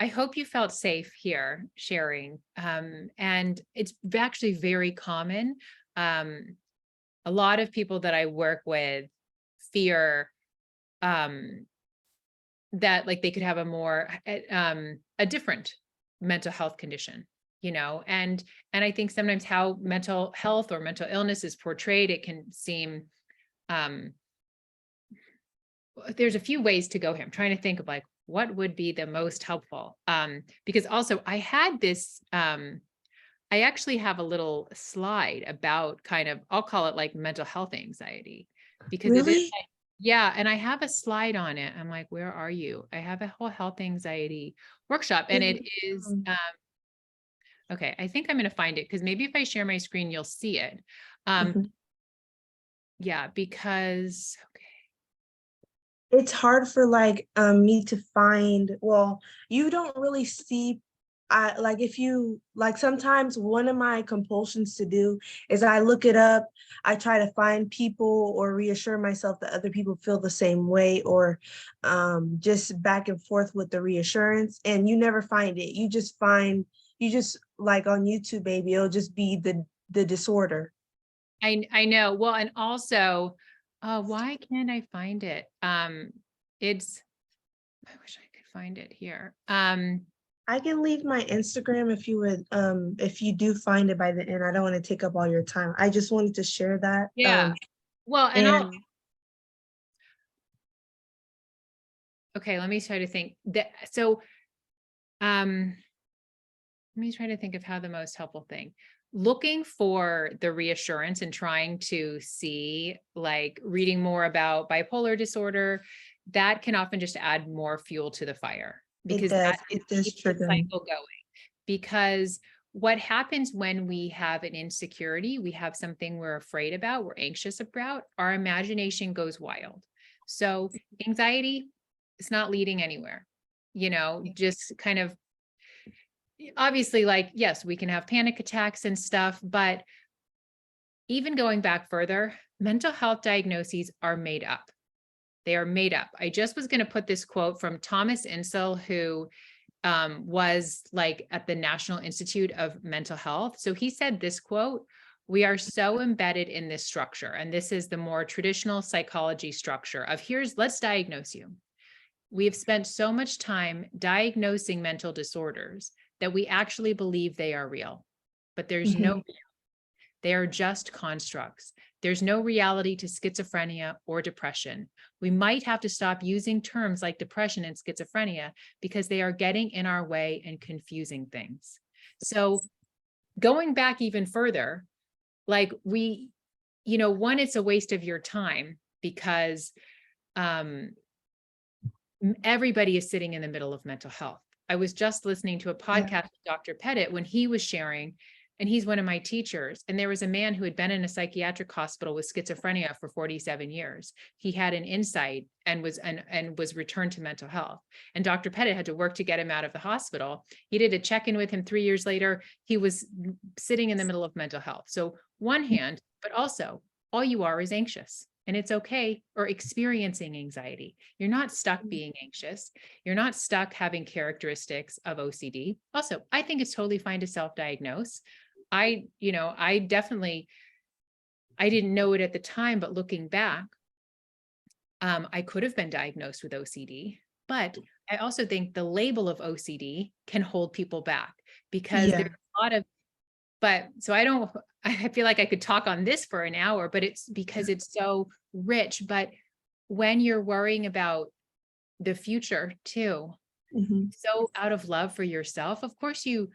hope you felt safe here sharing. And it's actually very common. A lot of people that I work with fear that like they could have a more a different mental health condition, and I think sometimes how mental health or mental illness is portrayed, it can seem there's a few ways to go here. I'm trying to think of like what would be the most helpful. Because also I had this, I actually have a little slide about kind of, I'll call it like mental health anxiety, because it is really, like, yeah. And I have a slide on it. I'm like, where are you? I have a whole health anxiety workshop, and it is, okay, I think I'm going to find it because maybe if I share my screen, you'll see it. mhm. Yeah, because, It's hard for like me to find. Well, you don't really see. I like if you like sometimes one of my compulsions to do is I look it up. I try to find people or reassure myself that other people feel the same way, or just back and forth with the reassurance, and you never find it. You just like on YouTube, baby, it'll just be the disorder. I know. Well, and also, why can't I find it? It's, I wish I could find it here. I can leave my Instagram if you would, if you do find it by the end. I don't want to take up all your time. I just wanted to share that. Yeah. Well, and And okay, let me try to think that. So, let me try to think of how the most helpful thing. Looking for the reassurance and trying to see, like reading more about bipolar disorder, that can often just add more fuel to the fire, because it does keeps the trigger me. cycle going. Because what happens when we have an insecurity, we have something we're afraid about, we're anxious about, our imagination goes wild. So anxiety is not leading anywhere, just kind of, obviously, like, yes, we can have panic attacks and stuff, but even going back further, mental health diagnoses are made up. They are made up. I just was going to put this quote from Thomas Insel, who was like at the National Institute of Mental Health. So he said this quote: "We are so embedded in this structure," and this is the more traditional psychology structure of let's diagnose you. "We have spent so much time diagnosing mental disorders that we actually believe they are real, but there's no, they are just constructs. There's no reality to schizophrenia or depression. We might have to stop using terms like depression and schizophrenia because they are getting in our way and confusing things." So going back even further, like one, it's a waste of your time because everybody is sitting in the middle of mental health. I was just listening to a podcast with Dr. Pettit when he was sharing, and he's one of my teachers. And there was a man who had been in a psychiatric hospital with schizophrenia for 47 years. He had an insight and was returned to mental health. And Dr. Pettit had to work to get him out of the hospital. He did a check-in with him 3 years later. He was sitting in the middle of mental health. So one hand, but also all you are is anxious. And it's okay, or experiencing anxiety. You're not stuck being anxious. You're not stuck having characteristics of OCD. Also, I think it's totally fine to self-diagnose. I didn't know it at the time, but looking back, I could have been diagnosed with OCD, but I also think the label of OCD can hold people back because there's a lot of, so I feel like I could talk on this for an hour, but it's because it's so rich. But when you're worrying about the future too, so out of love for yourself, of course you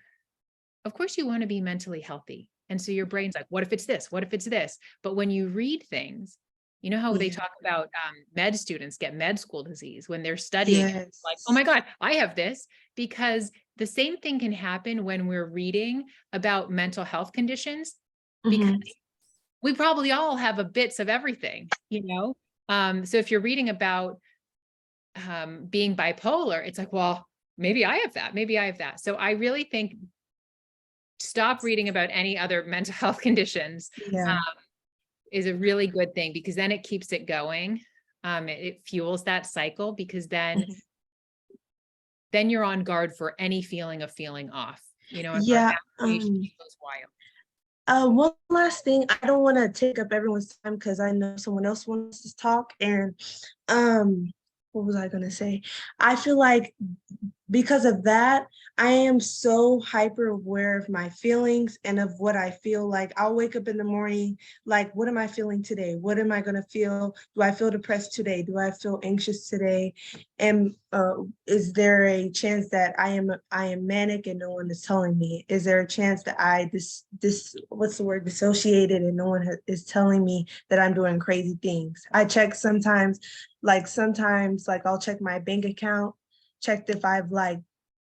want to be mentally healthy. And so your brain's like, what if it's this? What if it's this? But when you read things, you know how they talk about med students get med school disease when they're studying, it's like, oh my God, I have this, because the same thing can happen when we're reading about mental health conditions, because we probably all have a bits of everything, you know? So if you're reading about being bipolar, it's like, well, maybe I have that. Maybe I have that. So I really think stop reading about any other mental health conditions is a really good thing, because then it keeps it going. It fuels that cycle, because then you're on guard for any feeling of feeling off, you know, and goes wild. One last thing, I don't want to take up everyone's time because I know someone else wants to talk. And what was I going to say? I feel like because of that, I am so hyper aware of my feelings and of what I feel like. I'll wake up in the morning, like, what am I feeling today? What am I going to feel? Do I feel depressed today? Do I feel anxious today? And is there a chance that I am manic and no one is telling me? Is there a chance that I dissociated and no one is telling me that I'm doing crazy things? I check sometimes I'll check my bank account, checked if I've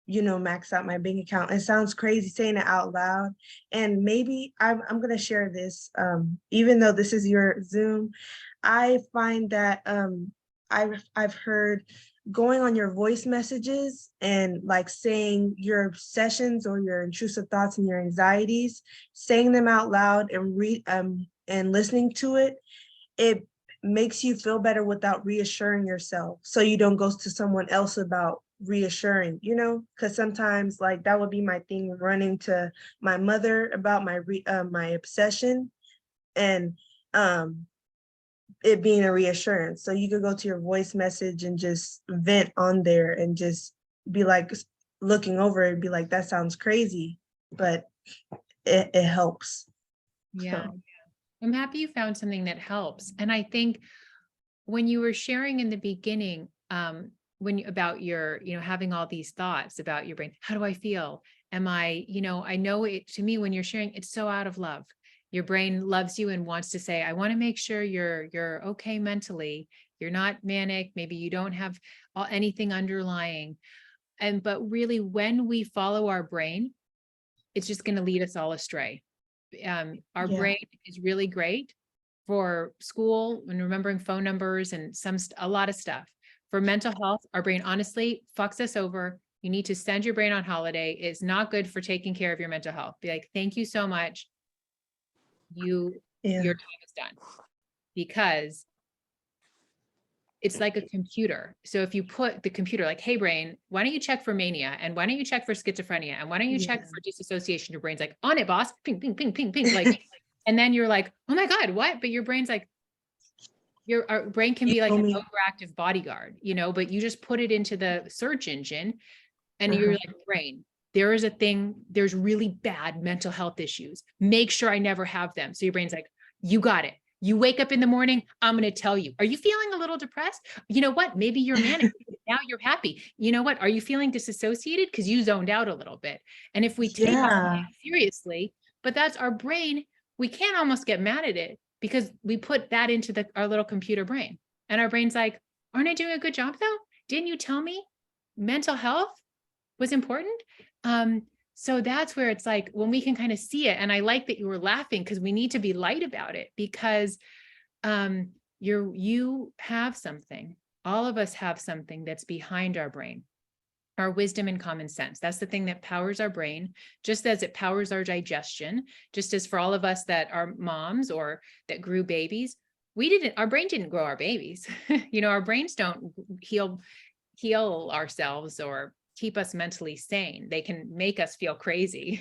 maxed out my bank account. It sounds crazy saying it out loud. And maybe I'm going to share this, even though this is your Zoom. I find that I've heard going on your voice messages and like saying your obsessions or your intrusive thoughts and your anxieties, saying them out loud and listening to it, it makes you feel better without reassuring yourself. So you don't go to someone else about reassuring, because sometimes like that would be my thing, running to my mother about my obsession and it being a reassurance. So you could go to your voice message and just vent on there and just be like looking over it and be like, that sounds crazy, but it helps. Yeah. So. I'm happy you found something that helps. And I think when you were sharing in the beginning, about your, having all these thoughts about your brain, how do I feel? Am I, I know it, to me, when you're sharing, it's so out of love. Your brain loves you and wants to say, I want to make sure you're okay mentally. You're not manic. Maybe you don't have anything underlying. But really, when we follow our brain, it's just going to lead us all astray. Our brain is really great for school and remembering phone numbers and a lot of stuff. For mental health, our brain honestly fucks us over. You need to send your brain on holiday. It's not good for taking care of your mental health. Be like, thank you so much. Your time is done. Because it's like a computer. So if you put the computer like, hey brain, why don't you check for mania? And why don't you check for schizophrenia? And why don't you check for disassociation? Your brain's like, on it, boss. Ping, ping, ping, ping, ping. Like, and then you're like, oh my God, what? But your brain's like, our brain can be like an overactive bodyguard, but you just put it into the search engine and you're like, brain, there's really bad mental health issues. Make sure I never have them. So your brain's like, you got it. You wake up in the morning, I'm going to tell you, are you feeling a little depressed? You know what? Maybe you're manic. Now you're happy. You know what? Are you feeling disassociated? Because you zoned out a little bit. And if we take it seriously, but that's our brain, we can't almost get mad at it because we put that into our little computer brain. And our brain's like, aren't I doing a good job though? Didn't you tell me mental health was important? So that's where it's like, when we can kind of see it. And I like that you were laughing, because we need to be light about it, because you have something. All of us have something that's behind our brain, our wisdom and common sense. That's the thing that powers our brain, just as it powers our digestion, just as for all of us that are moms or that grew babies, our brain didn't grow our babies. Our brains don't heal ourselves or keep us mentally sane. They can make us feel crazy,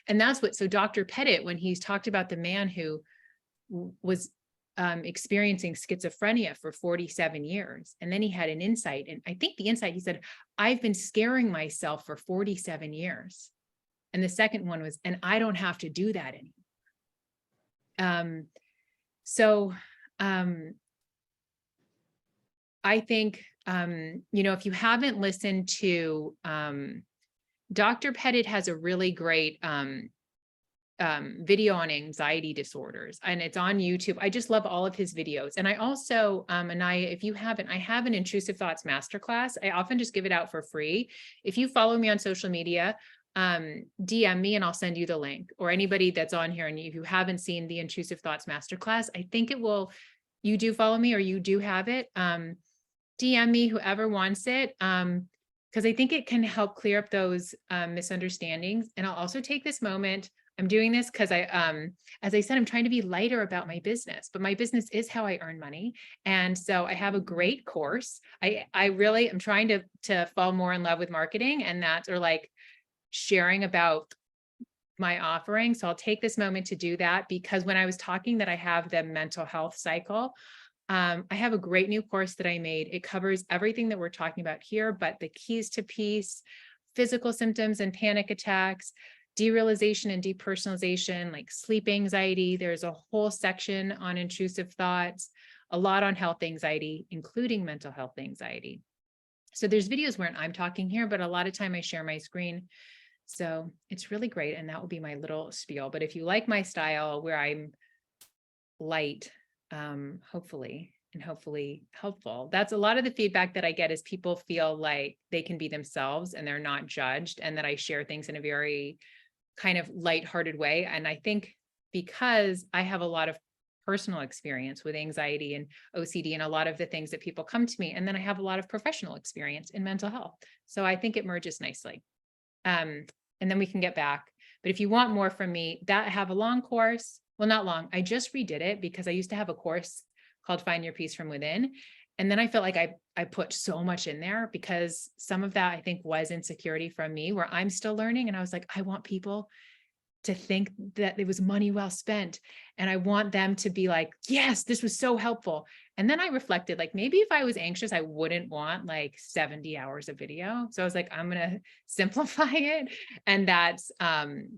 and that's so Dr. Pettit, when he's talked about the man who was experiencing schizophrenia for 47 years. And then he had an insight. And I think the insight, he said, I've been scaring myself for 47 years. And the second one was, and I don't have to do that anymore. I think, if you haven't listened to, Dr. Pettit has a really great video on anxiety disorders, and it's on YouTube. I just love all of his videos. And I also, Anaya, if you haven't, I have an intrusive thoughts masterclass. I often just give it out for free. If you follow me on social media, DM me and I'll send you the link, or anybody that's on here. And if you haven't seen the intrusive thoughts masterclass, I think you do follow me or you do have it. DM me, whoever wants it. Because I think it can help clear up those misunderstandings. And I'll also take this moment. I'm doing this because as I said, I'm trying to be lighter about my business, but my business is how I earn money. And so I have a great course. I really am trying to fall more in love with marketing, and or like sharing about my offering. So I'll take this moment to do that, because when I was talking that I have the mental health cycle, I have a great new course that I made. It covers everything that we're talking about here, but the keys to peace, physical symptoms and panic attacks, derealization and depersonalization, like sleep anxiety. There's a whole section on intrusive thoughts, a lot on health anxiety, including mental health anxiety. So there's videos where I'm talking here, but a lot of time I share my screen. So it's really great. And that will be my little spiel. But if you like my style where I'm light, hopefully helpful. That's a lot of the feedback that I get, is people feel like they can be themselves and they're not judged, and that I share things in a very kind of lighthearted way. And I think because I have a lot of personal experience with anxiety and OCD and a lot of the things that people come to me, and then I have a lot of professional experience in mental health. So I think it merges nicely. And then we can get back. But if you want more from me, I have a long course. Well, not long. I just redid it because I used to have a course called Find Your Peace from Within. And then I felt like I put so much in there, because some of that I think was insecurity from me, where I'm still learning. And I was like, I want people to think that it was money well spent. And I want them to be like, yes, this was so helpful. And then I reflected, like, maybe if I was anxious, I wouldn't want like 70 hours of video. So I was like, I'm going to simplify it. And that's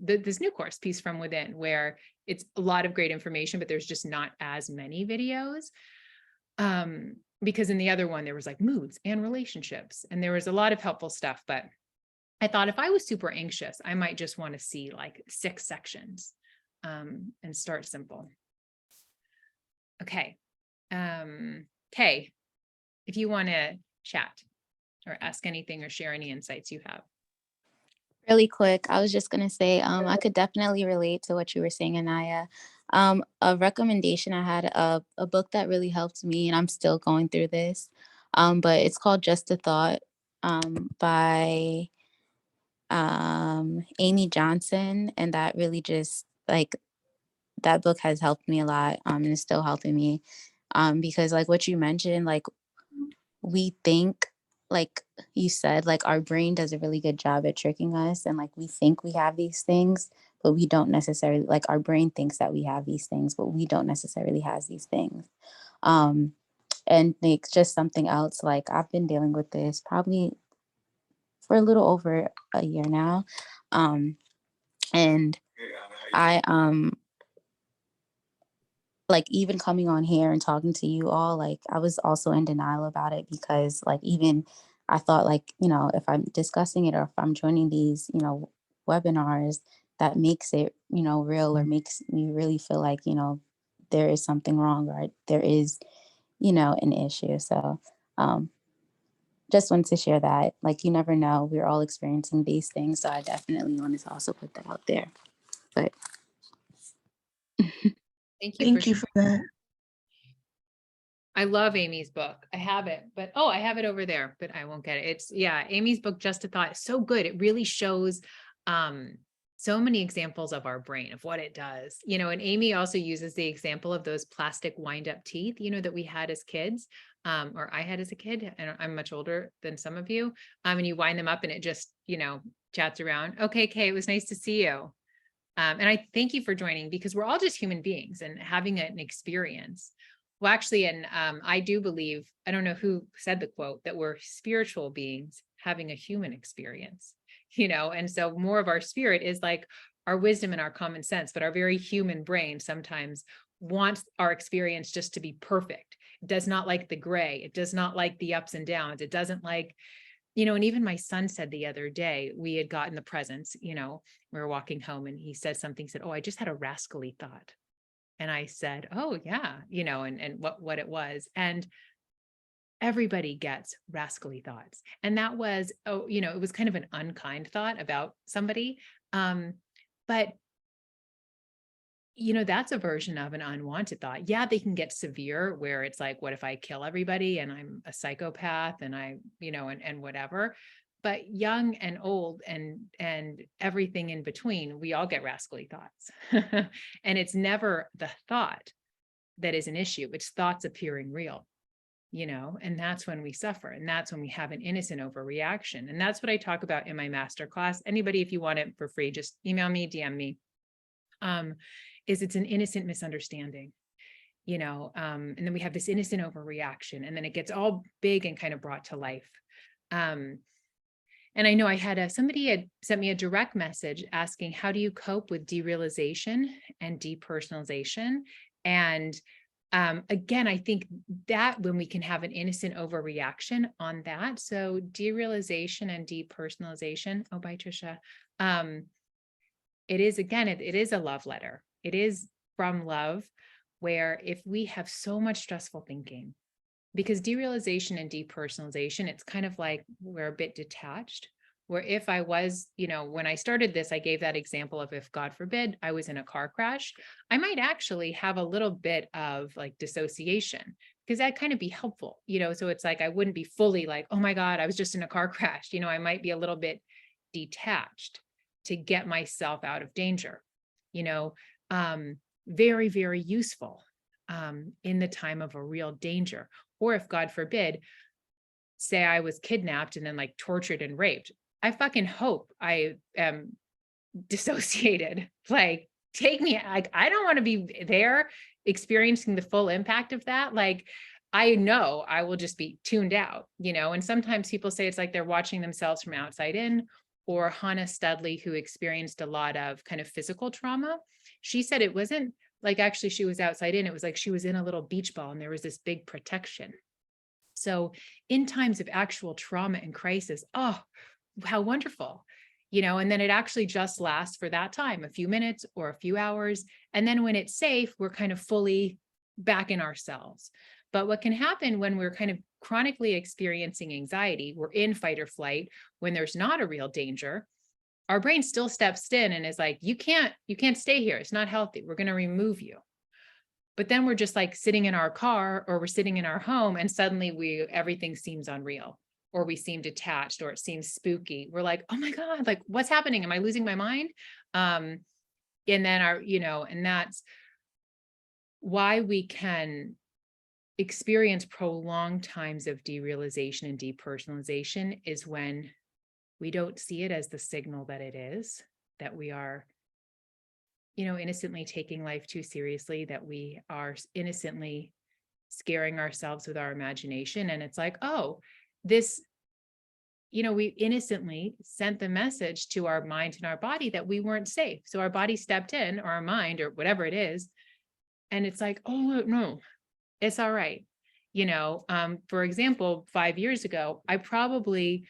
this new course, Peace from Within, where it's a lot of great information, but there's just not as many videos. Because in the other one, there was like moods and relationships, and there was a lot of helpful stuff. But I thought if I was super anxious, I might just want to see like 6 sections, and start simple. Okay. Kay, if you want to chat or ask anything or share any insights you have. Really quick, I was just gonna say, I could definitely relate to what you were saying, Anaya. A recommendation I had, a book that really helped me, and I'm still going through this, but it's called Just a Thought, by Amy Johnson, and that really just like that book has helped me a lot, and it's still helping me, because like what you mentioned, like we think, like you said, like our brain does a really good job at tricking us, and like we think we have these things, but we don't necessarily, like our brain thinks that we have these things, but we don't necessarily have these things. And it's just something else, like I've been dealing with this probably for a little over a year now. And I like even coming on here and talking to you all, like I was also in denial about it, because like even I thought, like, if I'm discussing it or if I'm joining these, webinars, that makes it, real, or makes me really feel like, there is something wrong, or there is, an issue. So just want to share that. Like, you never know. We're all experiencing these things. So I definitely wanted to also put that out there. But Thank you. Thank you for that. I love Amy's book. I have it, but I have it over there, but I won't get it. It's Amy's book, Just a Thought, is so good. It really shows so many examples of our brain, of what it does, and Amy also uses the example of those plastic wind up teeth, that we had as kids, or I had as a kid, and I'm much older than some of you. And you wind them up and it just, chats around. Okay, Kay, it was nice to see you. And I thank you for joining, because we're all just human beings and having an experience. Well, actually, and I do believe, I don't know who said the quote, that we're spiritual beings having a human experience, and so more of our spirit is like our wisdom and our common sense, but our very human brain sometimes wants our experience just to be perfect. It does not like the gray. It does not like the ups and downs. It doesn't like, and even my son said the other day, we had gotten the presents, we were walking home and he said something, said, "Oh, I just had a rascally thought." And I said, "Oh yeah," and what it was. And everybody gets rascally thoughts. And that was, it was kind of an unkind thought about somebody. But that's a version of an unwanted thought. Yeah, they can get severe, where it's like, what if I kill everybody and I'm a psychopath and I, and whatever. But young and old and everything in between, we all get rascally thoughts. And it's never the thought that is an issue. It's thoughts appearing real, and that's when we suffer. And that's when we have an innocent overreaction. And that's what I talk about in my masterclass. Anybody, if you want it for free, just email me, DM me. Is it's an innocent misunderstanding, and then we have this innocent overreaction, and then it gets all big and kind of brought to life. And I know I had somebody had sent me a direct message asking, how do you cope with derealization and depersonalization? And again, I think that when we can have an innocent overreaction on that. So derealization and depersonalization. Oh, bye, Trisha. It is, again, it is a love letter. It is from love, where if we have so much stressful thinking, because derealization and depersonalization, it's kind of like we're a bit detached, where if I was, when I started this, I gave that example of, if God forbid I was in a car crash, I might actually have a little bit of like dissociation, because that kind of be helpful, so it's like, I wouldn't be fully like, oh my God, I was just in a car crash. I might be a little bit detached to get myself out of danger, very, very useful in the time of a real danger. Or if God forbid, say I was kidnapped and then like tortured and raped, I fucking hope I am dissociated. Like, take me, like, I don't want to be there experiencing the full impact of that. Like, I know I will just be tuned out, and sometimes people say it's like they're watching themselves from outside in. Or Hannah Studley, who experienced a lot of kind of physical trauma, she said it wasn't like actually she was outside in, it was like she was in a little beach ball and there was this big protection. So in times of actual trauma and crisis, oh, how wonderful, and then it actually just lasts for that time, a few minutes or a few hours. And then when it's safe, we're kind of fully back in ourselves. But what can happen when we're kind of chronically experiencing anxiety, we're in fight or flight, when there's not a real danger, our brain still steps in and is like, you can't stay here. It's not healthy. We're going to remove you. But then we're just like sitting in our car, or we're sitting in our home, and suddenly everything seems unreal, or we seem detached, or it seems spooky. We're like, oh my God, like, what's happening? Am I losing my mind? And then and that's why we can experience prolonged times of derealization and depersonalization, is when we don't see it as the signal that it is, that we are, innocently taking life too seriously, that we are innocently scaring ourselves with our imagination. And it's like, oh, this, we innocently sent the message to our mind and our body that we weren't safe. So our body stepped in, or our mind, or whatever it is. And it's like, oh no, it's all right. For example, 5 years ago, I probably,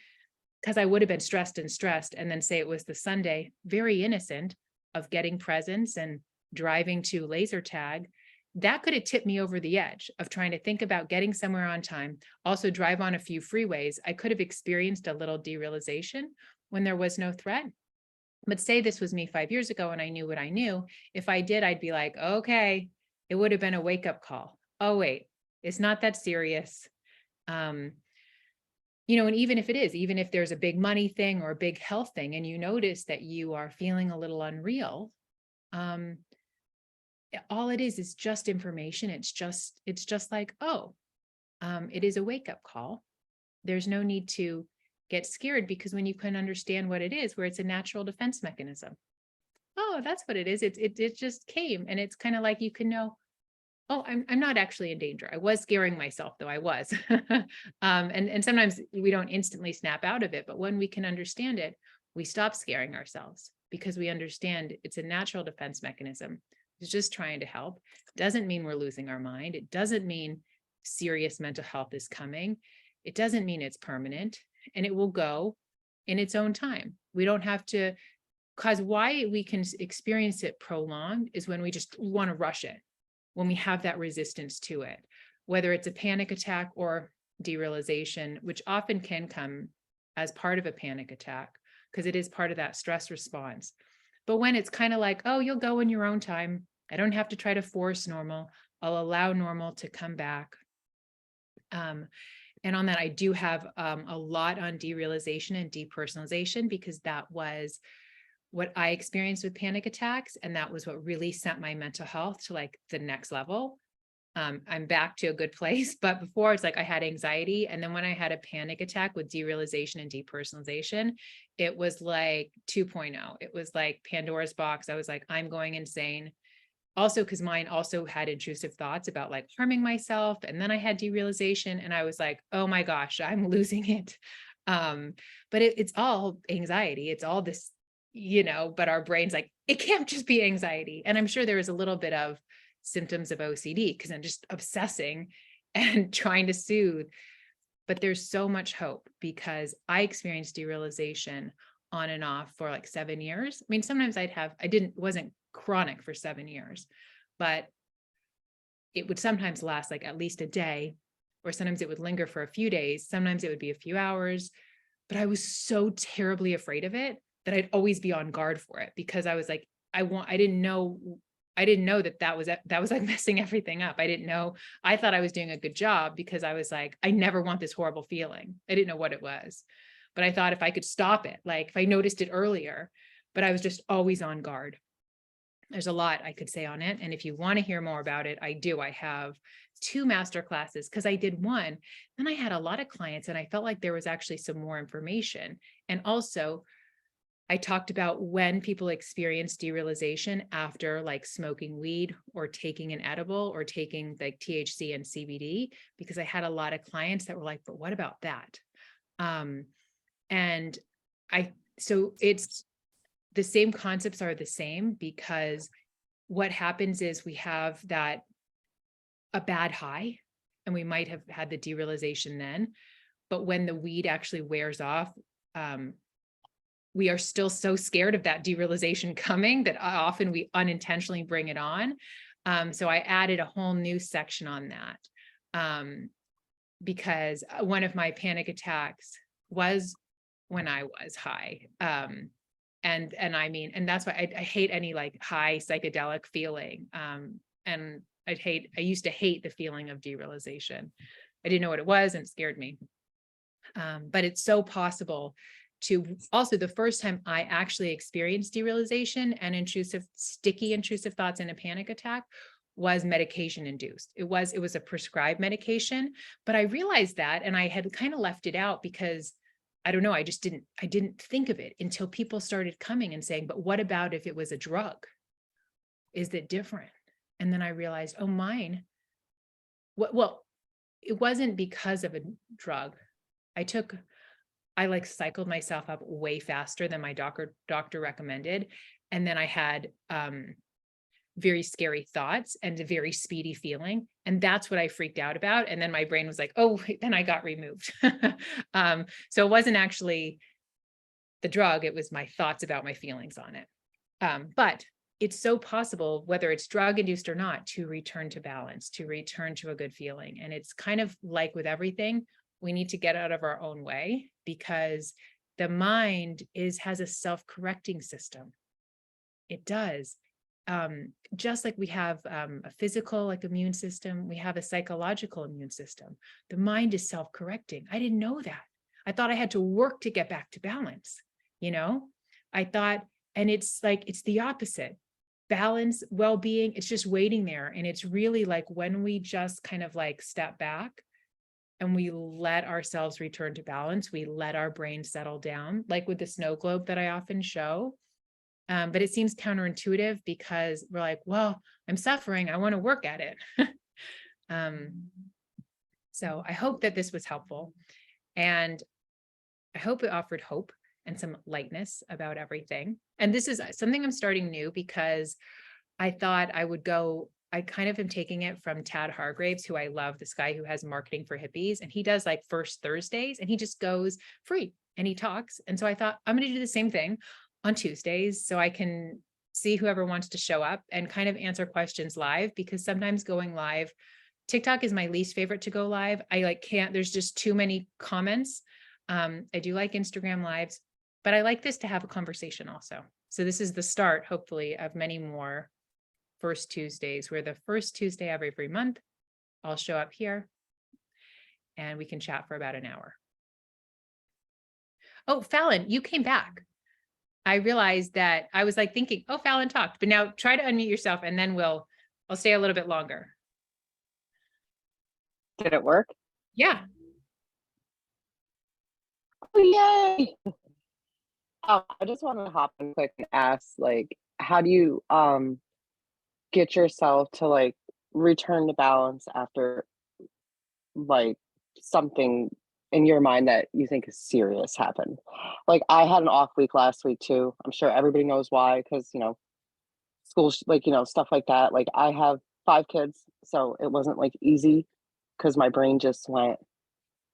because I would have been stressed, and then say it was the Sunday, very innocent, of getting presents and driving to laser tag. that could have tipped me over the edge of trying to think about getting somewhere on time, also drive on a few freeways. I could have experienced a little derealization when there was no threat. But say this was me 5 years ago and I knew what I knew. If I did, I'd be like, okay, it would have been a wake-up call. Oh, wait, it's not that serious. And even if it is, even if there's a big money thing or a big health thing, and you notice that you are feeling a little unreal, all it is just information. It's just like, oh, it is a wake-up call. There's no need to get scared, because when you can understand what it is, where it's a natural defense mechanism. Oh, that's what it is. It just came, and it's kind of like you can know, oh, I'm not actually in danger. I was scaring myself, though I was. And sometimes we don't instantly snap out of it, but when we can understand it, we stop scaring ourselves, because we understand it's a natural defense mechanism. It's just trying to help. Doesn't mean we're losing our mind. It doesn't mean serious mental health is coming. It doesn't mean it's permanent, and it will go in its own time. We don't have to, because why we can experience it prolonged is when we just want to rush it, when we have that resistance to it, whether it's a panic attack or derealization, which often can come as part of a panic attack, because it is part of that stress response. But when it's kind of like, oh, you'll go in your own time. I don't have to try to force normal. I'll allow normal to come back. And on that, I do have a lot on derealization and depersonalization, because that was what I experienced with panic attacks. And that was what really sent my mental health to like the next level. I'm back to a good place, but before it's like I had anxiety. And then when I had a panic attack with derealization and depersonalization, it was like 2.0. It was like Pandora's box. I was like, I'm going insane. Also, because mine also had intrusive thoughts about like harming myself. And then I had derealization, and I was like, oh my gosh, I'm losing it. But it's all anxiety. It's all this, but our brain's like, it can't just be anxiety. And I'm sure there was a little bit of symptoms of OCD, because I'm just obsessing and trying to soothe. But there's so much hope, because I experienced derealization on and off for like 7 years. I mean, sometimes wasn't chronic for 7 years, but it would sometimes last like at least a day, or sometimes it would linger for a few days. Sometimes it would be a few hours, but I was so terribly afraid of it that I'd always be on guard for it, because I was like, I didn't know that was like messing everything up. I didn't know. I thought I was doing a good job, because I was like, I never want this horrible feeling. I didn't know what it was, but I thought if I could stop it, like if I noticed it earlier, but I was just always on guard. There's a lot I could say on it. And if you want to hear more about it, I do. I have 2 master classes, because I did one, then I had a lot of clients, and I felt like there was actually some more information. And also, I talked about when people experience derealization after like smoking weed or taking an edible or taking like THC and CBD, because I had a lot of clients that were like, but what about that? So it's the same concepts are the same, because what happens is we have a bad high, and we might have had the derealization then, but when the weed actually wears off, we are still so scared of that derealization coming that often we unintentionally bring it on. So I added a whole new section on that, because one of my panic attacks was when I was high. And that's why I hate any like high psychedelic feeling. And I used to hate the feeling of derealization. I didn't know what it was, and it scared me. But it's so possible to also, the first time I actually experienced derealization and sticky intrusive thoughts in a panic attack was medication induced. It was a prescribed medication, but I realized that, and I had kind of left it out because I don't know, I didn't think of it until people started coming and saying, but what about if it was a drug? Is it different? And then I realized, oh, mine, well, it wasn't because of a drug. I like cycled myself up way faster than my doctor recommended. And then I had very scary thoughts and a very speedy feeling. And that's what I freaked out about. And then my brain was like, oh, then I got removed. So it wasn't actually the drug, it was my thoughts about my feelings on it. But it's so possible, whether it's drug induced or not, to return to balance, to return to a good feeling. And it's kind of like with everything, we need to get out of our own way, because the mind has a self-correcting system. It does. Just like we have a physical, like immune system, we have a psychological immune system. The mind is self-correcting. I didn't know that. I thought I had to work to get back to balance. I thought, and it's like, it's the opposite. Balance, well-being, it's just waiting there. And it's really like when we just kind of like step back and we let ourselves return to balance, we let our brain settle down, like with the snow globe that I often show. But it seems counterintuitive because we're like, well, I'm suffering, I want to work at it. So I hope that this was helpful. And I hope it offered hope and some lightness about everything. And this is something I'm starting new, because I thought I would go, I kind of am taking it from Tad Hargraves, who I love, this guy who has Marketing for Hippies, and he does like First Thursdays, and he just goes free and he talks. And so I thought I'm going to do the same thing on Tuesdays, so I can see whoever wants to show up and kind of answer questions live, because sometimes going live, TikTok is my least favorite to go live. I can't, there's just too many comments. I do like Instagram lives, but I like this to have a conversation also. So this is the start, hopefully, of many more First Tuesdays, where the first Tuesday of every month, I'll show up here and we can chat for about an hour. Oh, Fallon, you came back. I realized that I was like thinking, oh, Fallon talked, but now try to unmute yourself and then I'll stay a little bit longer. Did it work? Yeah. Oh, yay. I just want to hop in quick and ask, like, how do you get yourself to like return to balance after like something in your mind that you think is serious happened? Like, I had an off week last week too. I'm sure everybody knows why, because school, stuff like that. Like, I have 5 kids, so it wasn't like easy, because my brain just went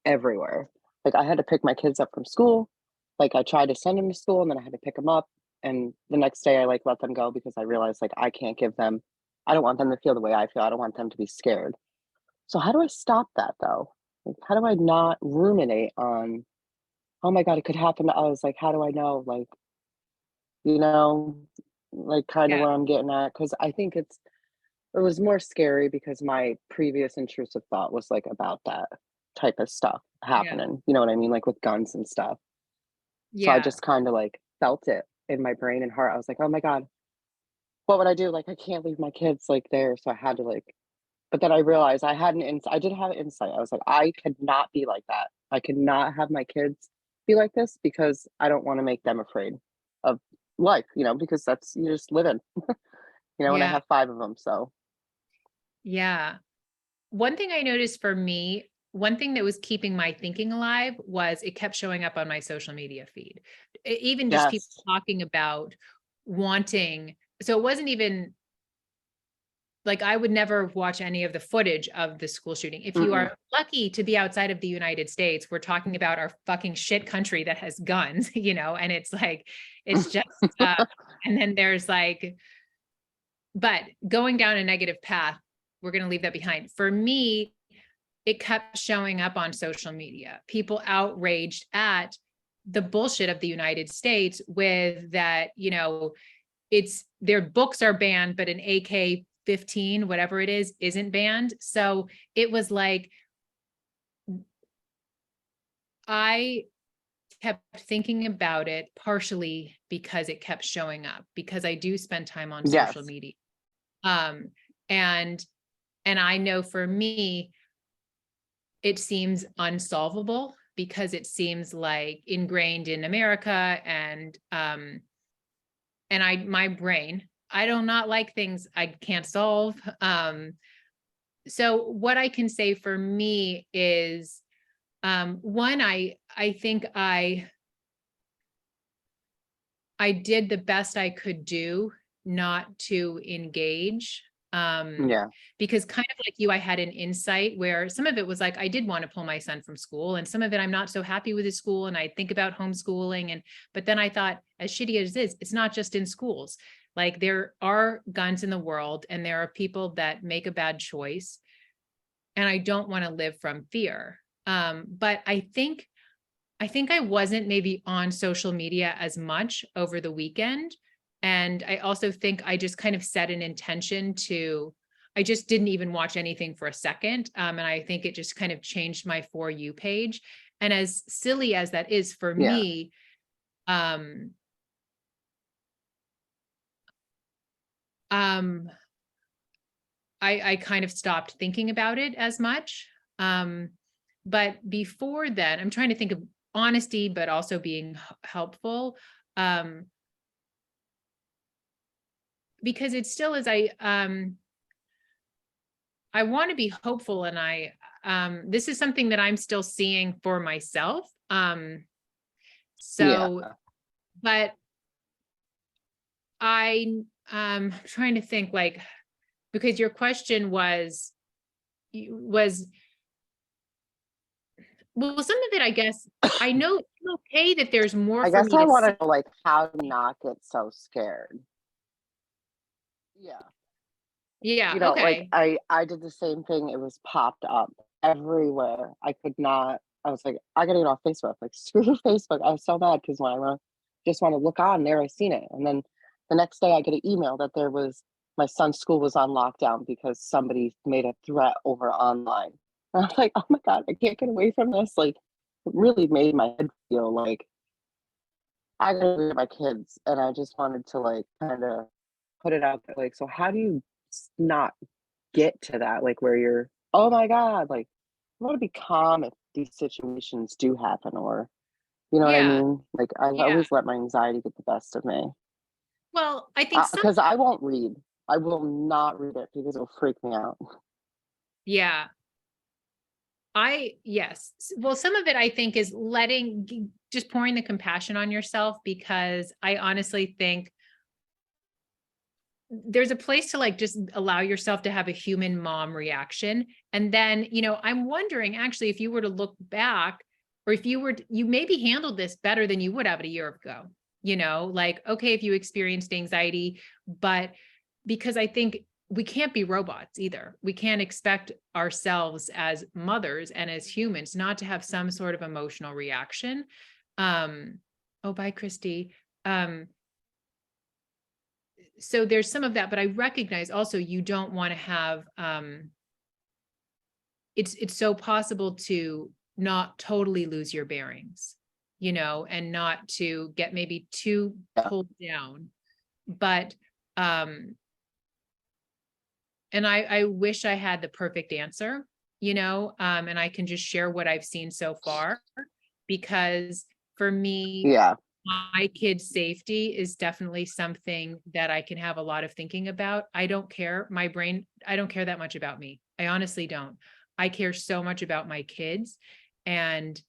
everywhere. Like, I had to pick my kids up from school. Like, I tried to send them to school and then I had to pick them up. And the next day I like let them go, because I realized like I don't want them to feel the way I feel. I don't want them to be scared. So how do I stop that though? Like, how do I not ruminate on, oh my God, it could happen to us? Like, how do I know? Like, like kind of Yeah. where I'm getting at. Cause I think it was more scary because my previous intrusive thought was like about that type of stuff happening. You know what I mean? Like with guns and stuff. So I just kind of like felt it in my brain and heart. I was like, oh my God, what would I do? Like, I can't leave my kids like there. So I had to like, but then I realized I did have an insight. I was like, I could not be like that. I could not have my kids be like this, because I don't want to make them afraid of life, because you're just living, and I have 5 of them. So. Yeah. One thing I noticed for me, one thing that was keeping my thinking alive was it kept showing up on my social media feed. Even just people talking about wanting, so it wasn't even like I would never watch any of the footage of the school shooting. If you are lucky to be outside of the United States, we're talking about our fucking shit country that has guns, and it's like, it's just, and then there's like, but going down a negative path, we're going to leave that behind. For me, it kept showing up on social media, people outraged at the bullshit of the United States with that, it's their books are banned, but an AK-15, whatever it is, isn't banned. So it was like, I kept thinking about it partially because it kept showing up, because I do spend time on social media. And I know for me, it seems unsolvable, because it seems like ingrained in America, and my brain, I do not like things I can't solve. So what I can say for me is, one, I think I did the best I could do not to engage. Because kind of like you, I had an insight where some of it was like, I did want to pull my son from school, and some of it I'm not so happy with his school, and I think about homeschooling. But then I thought, as shitty as it is, it's not just in schools. Like there are guns in the world and there are people that make a bad choice. And I don't want to live from fear. But I think I wasn't maybe on social media as much over the weekend. And I also think I just kind of set an intention I just didn't even watch anything for a second. And I think it just kind of changed my For You page. And as silly as that is for Yeah. me, I kind of stopped thinking about it as much. But before that, I'm trying to think of honesty, but also being helpful. Because it still is, I want to be hopeful, and this is something that I'm still seeing for myself. So, but I'm trying to think, like, because your question was well, some of it, I guess, I know it's okay that there's more I for guess me I to want say. to know, like, how to not get so scared. Yeah. Yeah, You know, like okay. I did the same thing. It was popped up everywhere. I could not. I was like, I gotta get off Facebook. Like, screw Facebook. I was so mad because when just want to look on there, I seen it, and then the next day I get an email that my son's school was on lockdown because somebody made a threat over online. And I was like, oh my god, I can't get away from this. Like, it really made my head feel like I gotta be with my kids, and I just wanted to like kind of put it out there. Like, so how do you not get to that, like, where you're, oh my god, like, I want to be calm if these situations do happen, or you know what I Yeah, mean? Like, I yeah. always let my anxiety get the best of me Well, I think because I won't read. I will not read it because it'll freak me out. yeah. Yes. Well, some of it I think is just pouring the compassion on yourself, because I honestly think there's a place to like just allow yourself to have a human mom reaction. And then, I'm wondering actually if you were to look back, or if you maybe handled this better than you would have a year ago, like, okay, if you experienced anxiety, but because I think we can't be robots either. We can't expect ourselves as mothers and as humans not to have some sort of emotional reaction. Oh, bye, Christy. So there's some of that, but I recognize also you don't want to have, it's so possible to not totally lose your bearings, and not to get maybe too Yeah. pulled down. But, and I wish I had the perfect answer, and I can just share what I've seen so far, because for me, Yeah. my kids' safety is definitely something that I can have a lot of thinking about. I don't care. I don't care that much about me. I honestly don't. I care so much about my kids. And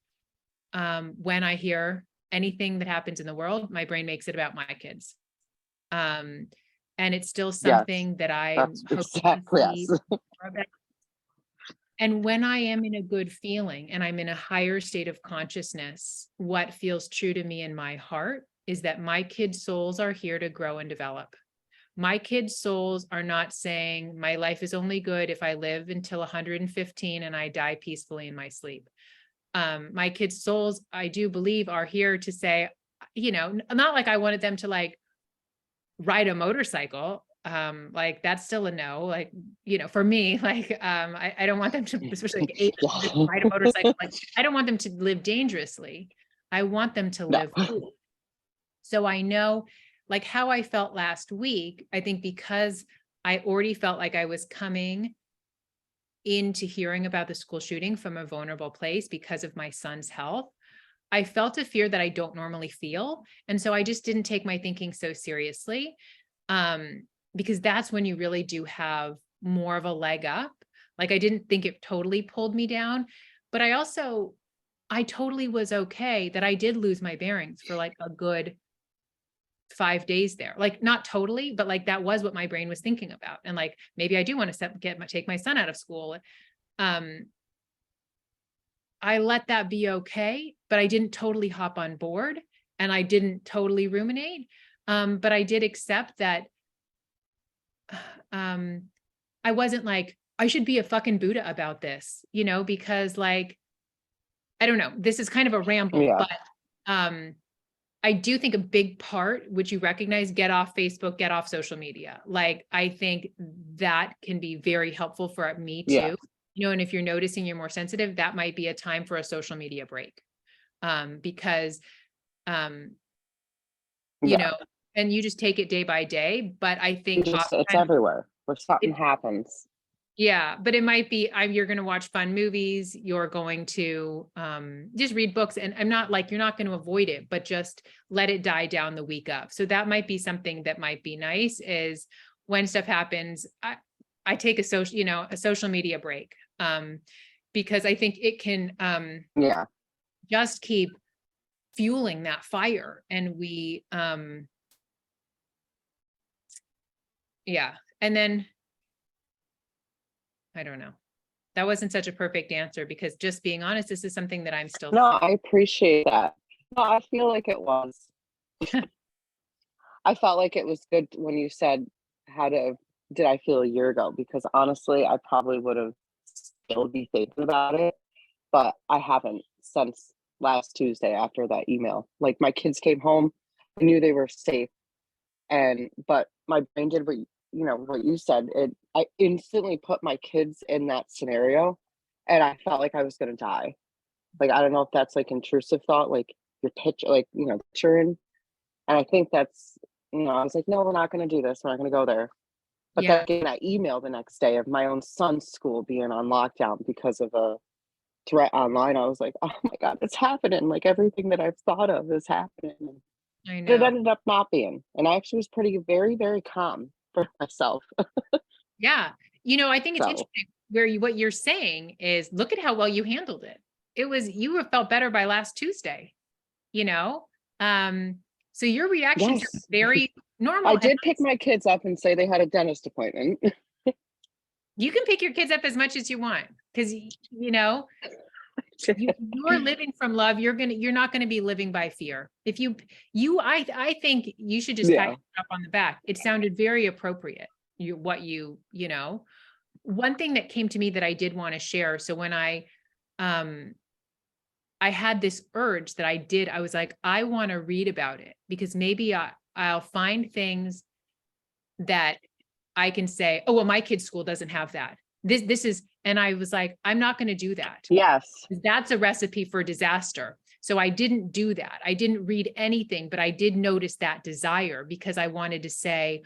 when I hear anything that happens in the world, my brain makes it about my kids. And it's still Yes. something that I'm That's hoping exactly to see yes. more about. And when I am in a good feeling and I'm in a higher state of consciousness, what feels true to me in my heart is that my kids' souls are here to grow and develop. My kids' souls are not saying my life is only good if I live until 115 and I die peacefully in my sleep. My kids' souls, I do believe, are here to say, not like I wanted them to like ride a motorcycle. Like that's still a no, like, for me, like, I don't want them to, especially like ride a motorcycle. Like, I don't want them to live dangerously. I want them to No. live free. So I know, like, how I felt last week, I think because I already felt like I was coming into hearing about the school shooting from a vulnerable place because of my son's health, I felt a fear that I don't normally feel. And so I just didn't take my thinking so seriously, because that's when you really do have more of a leg up. Like, I didn't think it totally pulled me down, but I totally was okay that I did lose my bearings for like a good 5 days there. Like, not totally, but like that was what my brain was thinking about. And like, maybe I do want to take my son out of school. I let that be okay, but I didn't totally hop on board and I didn't totally ruminate. But I did accept that I wasn't like, I should be a fucking Buddha about this, because like, I don't know, this is kind of a ramble, Yeah. but I do think a big part, which you recognize, get off Facebook, get off social media. Like, I think that can be very helpful for me Yeah. too. And if you're noticing you're more sensitive, that might be a time for a social media break. Because, Yeah. and you just take it day by day. But I think It's oftentimes everywhere where something it- happens. yeah, but it might be you're going to watch fun movies, you're going to just read books, and I'm not like you're not going to avoid it, but just let it die down the week of. So that might be something that might be nice is when stuff happens, I take a social media break, because I think it can Yeah. just keep fueling that fire, and yeah, and then I don't know. That wasn't such a perfect answer because just being honest, this is something that I'm still. No, I appreciate that. No, I feel like it was. I felt like it was good when you said, did I feel a year ago? Because honestly, I probably would have still be thinking about it, but I haven't since last Tuesday after that email. Like my kids came home, I knew they were safe, but my brain did what you said. I instantly put my kids in that scenario, and I felt like I was gonna die. Like I don't know if that's like intrusive thought, like picturing. And I think that's I was like, no, we're not gonna do this. We're not gonna go there. But Yeah. then getting that email the next day of my own son's school being on lockdown because of a threat online, I was like, oh my God, it's happening. Like everything that I've thought of is happening. I But it know. ended up not being. And I actually was very, very calm for myself. Yeah. I think it's So. interesting what you're saying is look at how well you handled it. You have felt better by last Tuesday, so your reactions are Yes. very normal. I and did pick my kids up and say they had a dentist appointment. You can pick your kids up as much as you want because, you're living from love. You're not going to be living by fear. If I think you should just pat Yeah. yourself on the back. It sounded very appropriate. One thing that came to me that I did want to share. So when I had this urge that I was like, I want to read about it because maybe I'll find things that I can say, oh, well, my kid's school doesn't have that. This is, and I was like, I'm not going to do that. Yes. That's a recipe for disaster. So I didn't do that. I didn't read anything, but I did notice that desire because I wanted to say,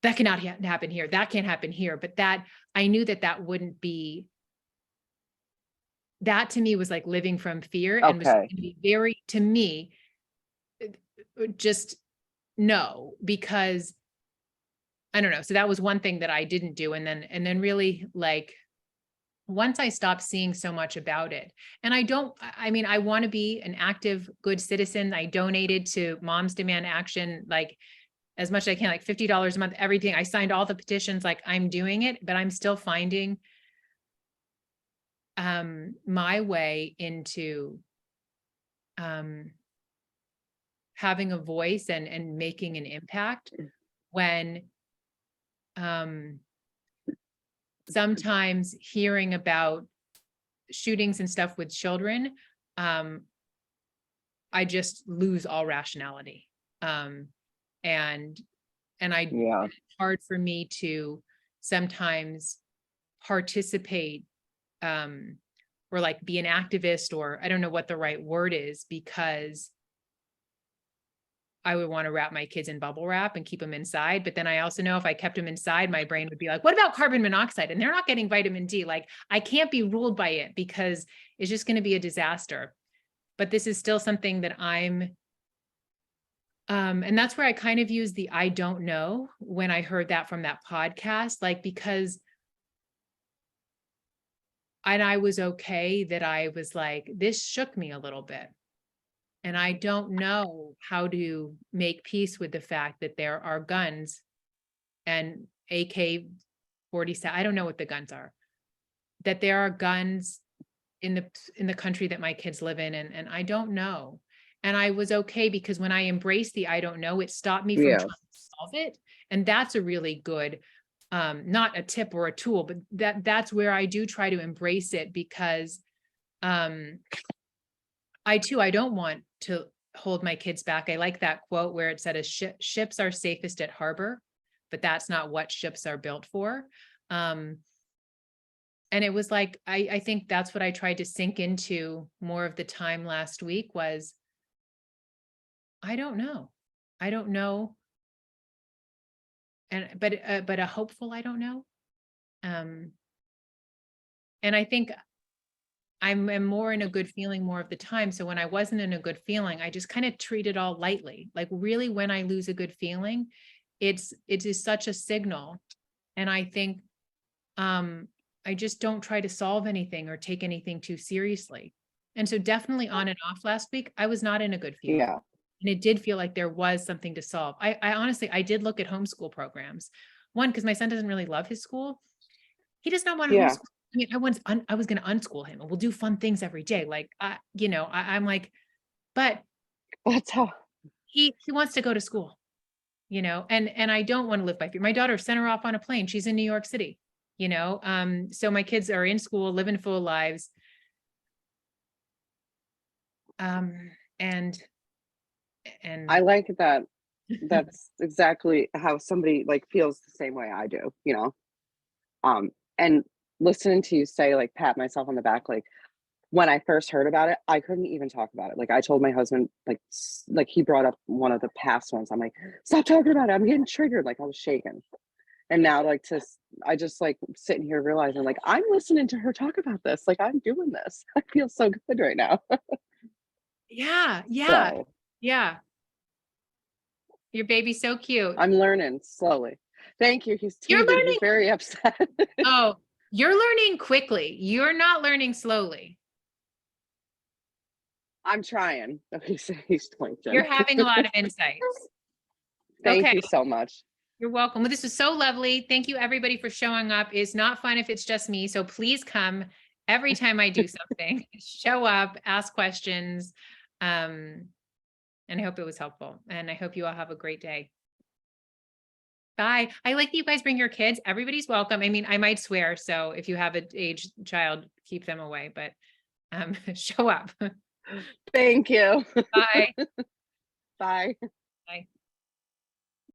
that cannot happen here. That can't happen here. But I knew that wouldn't be, that to me was like living from fear and was going to be very, to me, just no, because I don't know. So that was one thing that I didn't do. And then really like, once I stopped seeing so much about it, and I want to be an active, good citizen. I donated to Moms Demand Action, like as much as I can, like $50 a month, everything. I signed all the petitions, like I'm doing it, but I'm still finding my way into having a voice and making an impact when sometimes hearing about shootings and stuff with children, I just lose all rationality. And it's hard for me to sometimes participate or like be an activist, or I don't know what the right word is, because I would want to wrap my kids in bubble wrap and keep them inside. But then I also know if I kept them inside, my brain would be like, what about carbon monoxide? And they're not getting vitamin D. Like I can't be ruled by it because it's just going to be a disaster. But this is still something that I'm, and that's where I kind of use the, I don't know when I heard that from that podcast, like, because and I was okay that I was like, this shook me a little bit. And I don't know how to make peace with the fact that there are guns and AK-47, I don't know what the guns are, that there are guns in the country that my kids live in. And I don't know. And I was okay because when I embraced the I don't know, it stopped me from Yeah. trying to solve it. And that's a really good, not a tip or a tool, but that's where I do try to embrace it, because I don't want to hold my kids back. I like that quote where it said, ships are safest at harbor, but that's not what ships are built for. And it was like, I think that's what I tried to sink into more of the time last week was, I don't know. I don't know. And, but a hopeful, I don't know. And I think I'm more in a good feeling more of the time. So when I wasn't in a good feeling, I just kind of treat it all lightly. Like really, when I lose a good feeling, it is such a signal. And I think, I just don't try to solve anything or take anything too seriously. And so definitely on and off last week, I was not in a good feeling. Yeah. And it did feel like there was something to solve. I honestly, I did look at homeschool programs. One, because my son doesn't really love his school. He does not want to Yeah. homeschool. I mean, I was going to unschool him and we'll do fun things every day. Like, I'm like, but That's how. he wants to go to school, and I don't want to live by fear. My daughter sent her off on a plane. She's in New York City, so my kids are in school, living full lives. And I like that. That's exactly how somebody like feels the same way I do, and listening to you say, like, pat myself on the back, like when I first heard about it, I couldn't even talk about it. Like I told my husband, like he brought up one of the past ones. I'm like, stop talking about it. I'm getting triggered. Like I was shaken. And now I just like sitting here realizing like I'm listening to her talk about this. Like I'm doing this. I feel so good right now. yeah. So Yeah. Your baby's so cute. I'm learning slowly. Thank you. He's You're teething. He's learning. very upset. Oh, you're learning quickly. You're not learning slowly. I'm trying. Oh, he's twinking. You're having a lot of insights. Thank Okay. you so much. You're welcome. Well, this was so lovely. Thank you everybody for showing up. It's not fun if it's just me. So please come every time I do something. Show up, ask questions. And I hope it was helpful. And I hope you all have a great day. Bye. I like that you guys bring your kids. Everybody's welcome. I mean, I might swear. So if you have an aged child, keep them away, but show up. Thank you. Bye. Bye.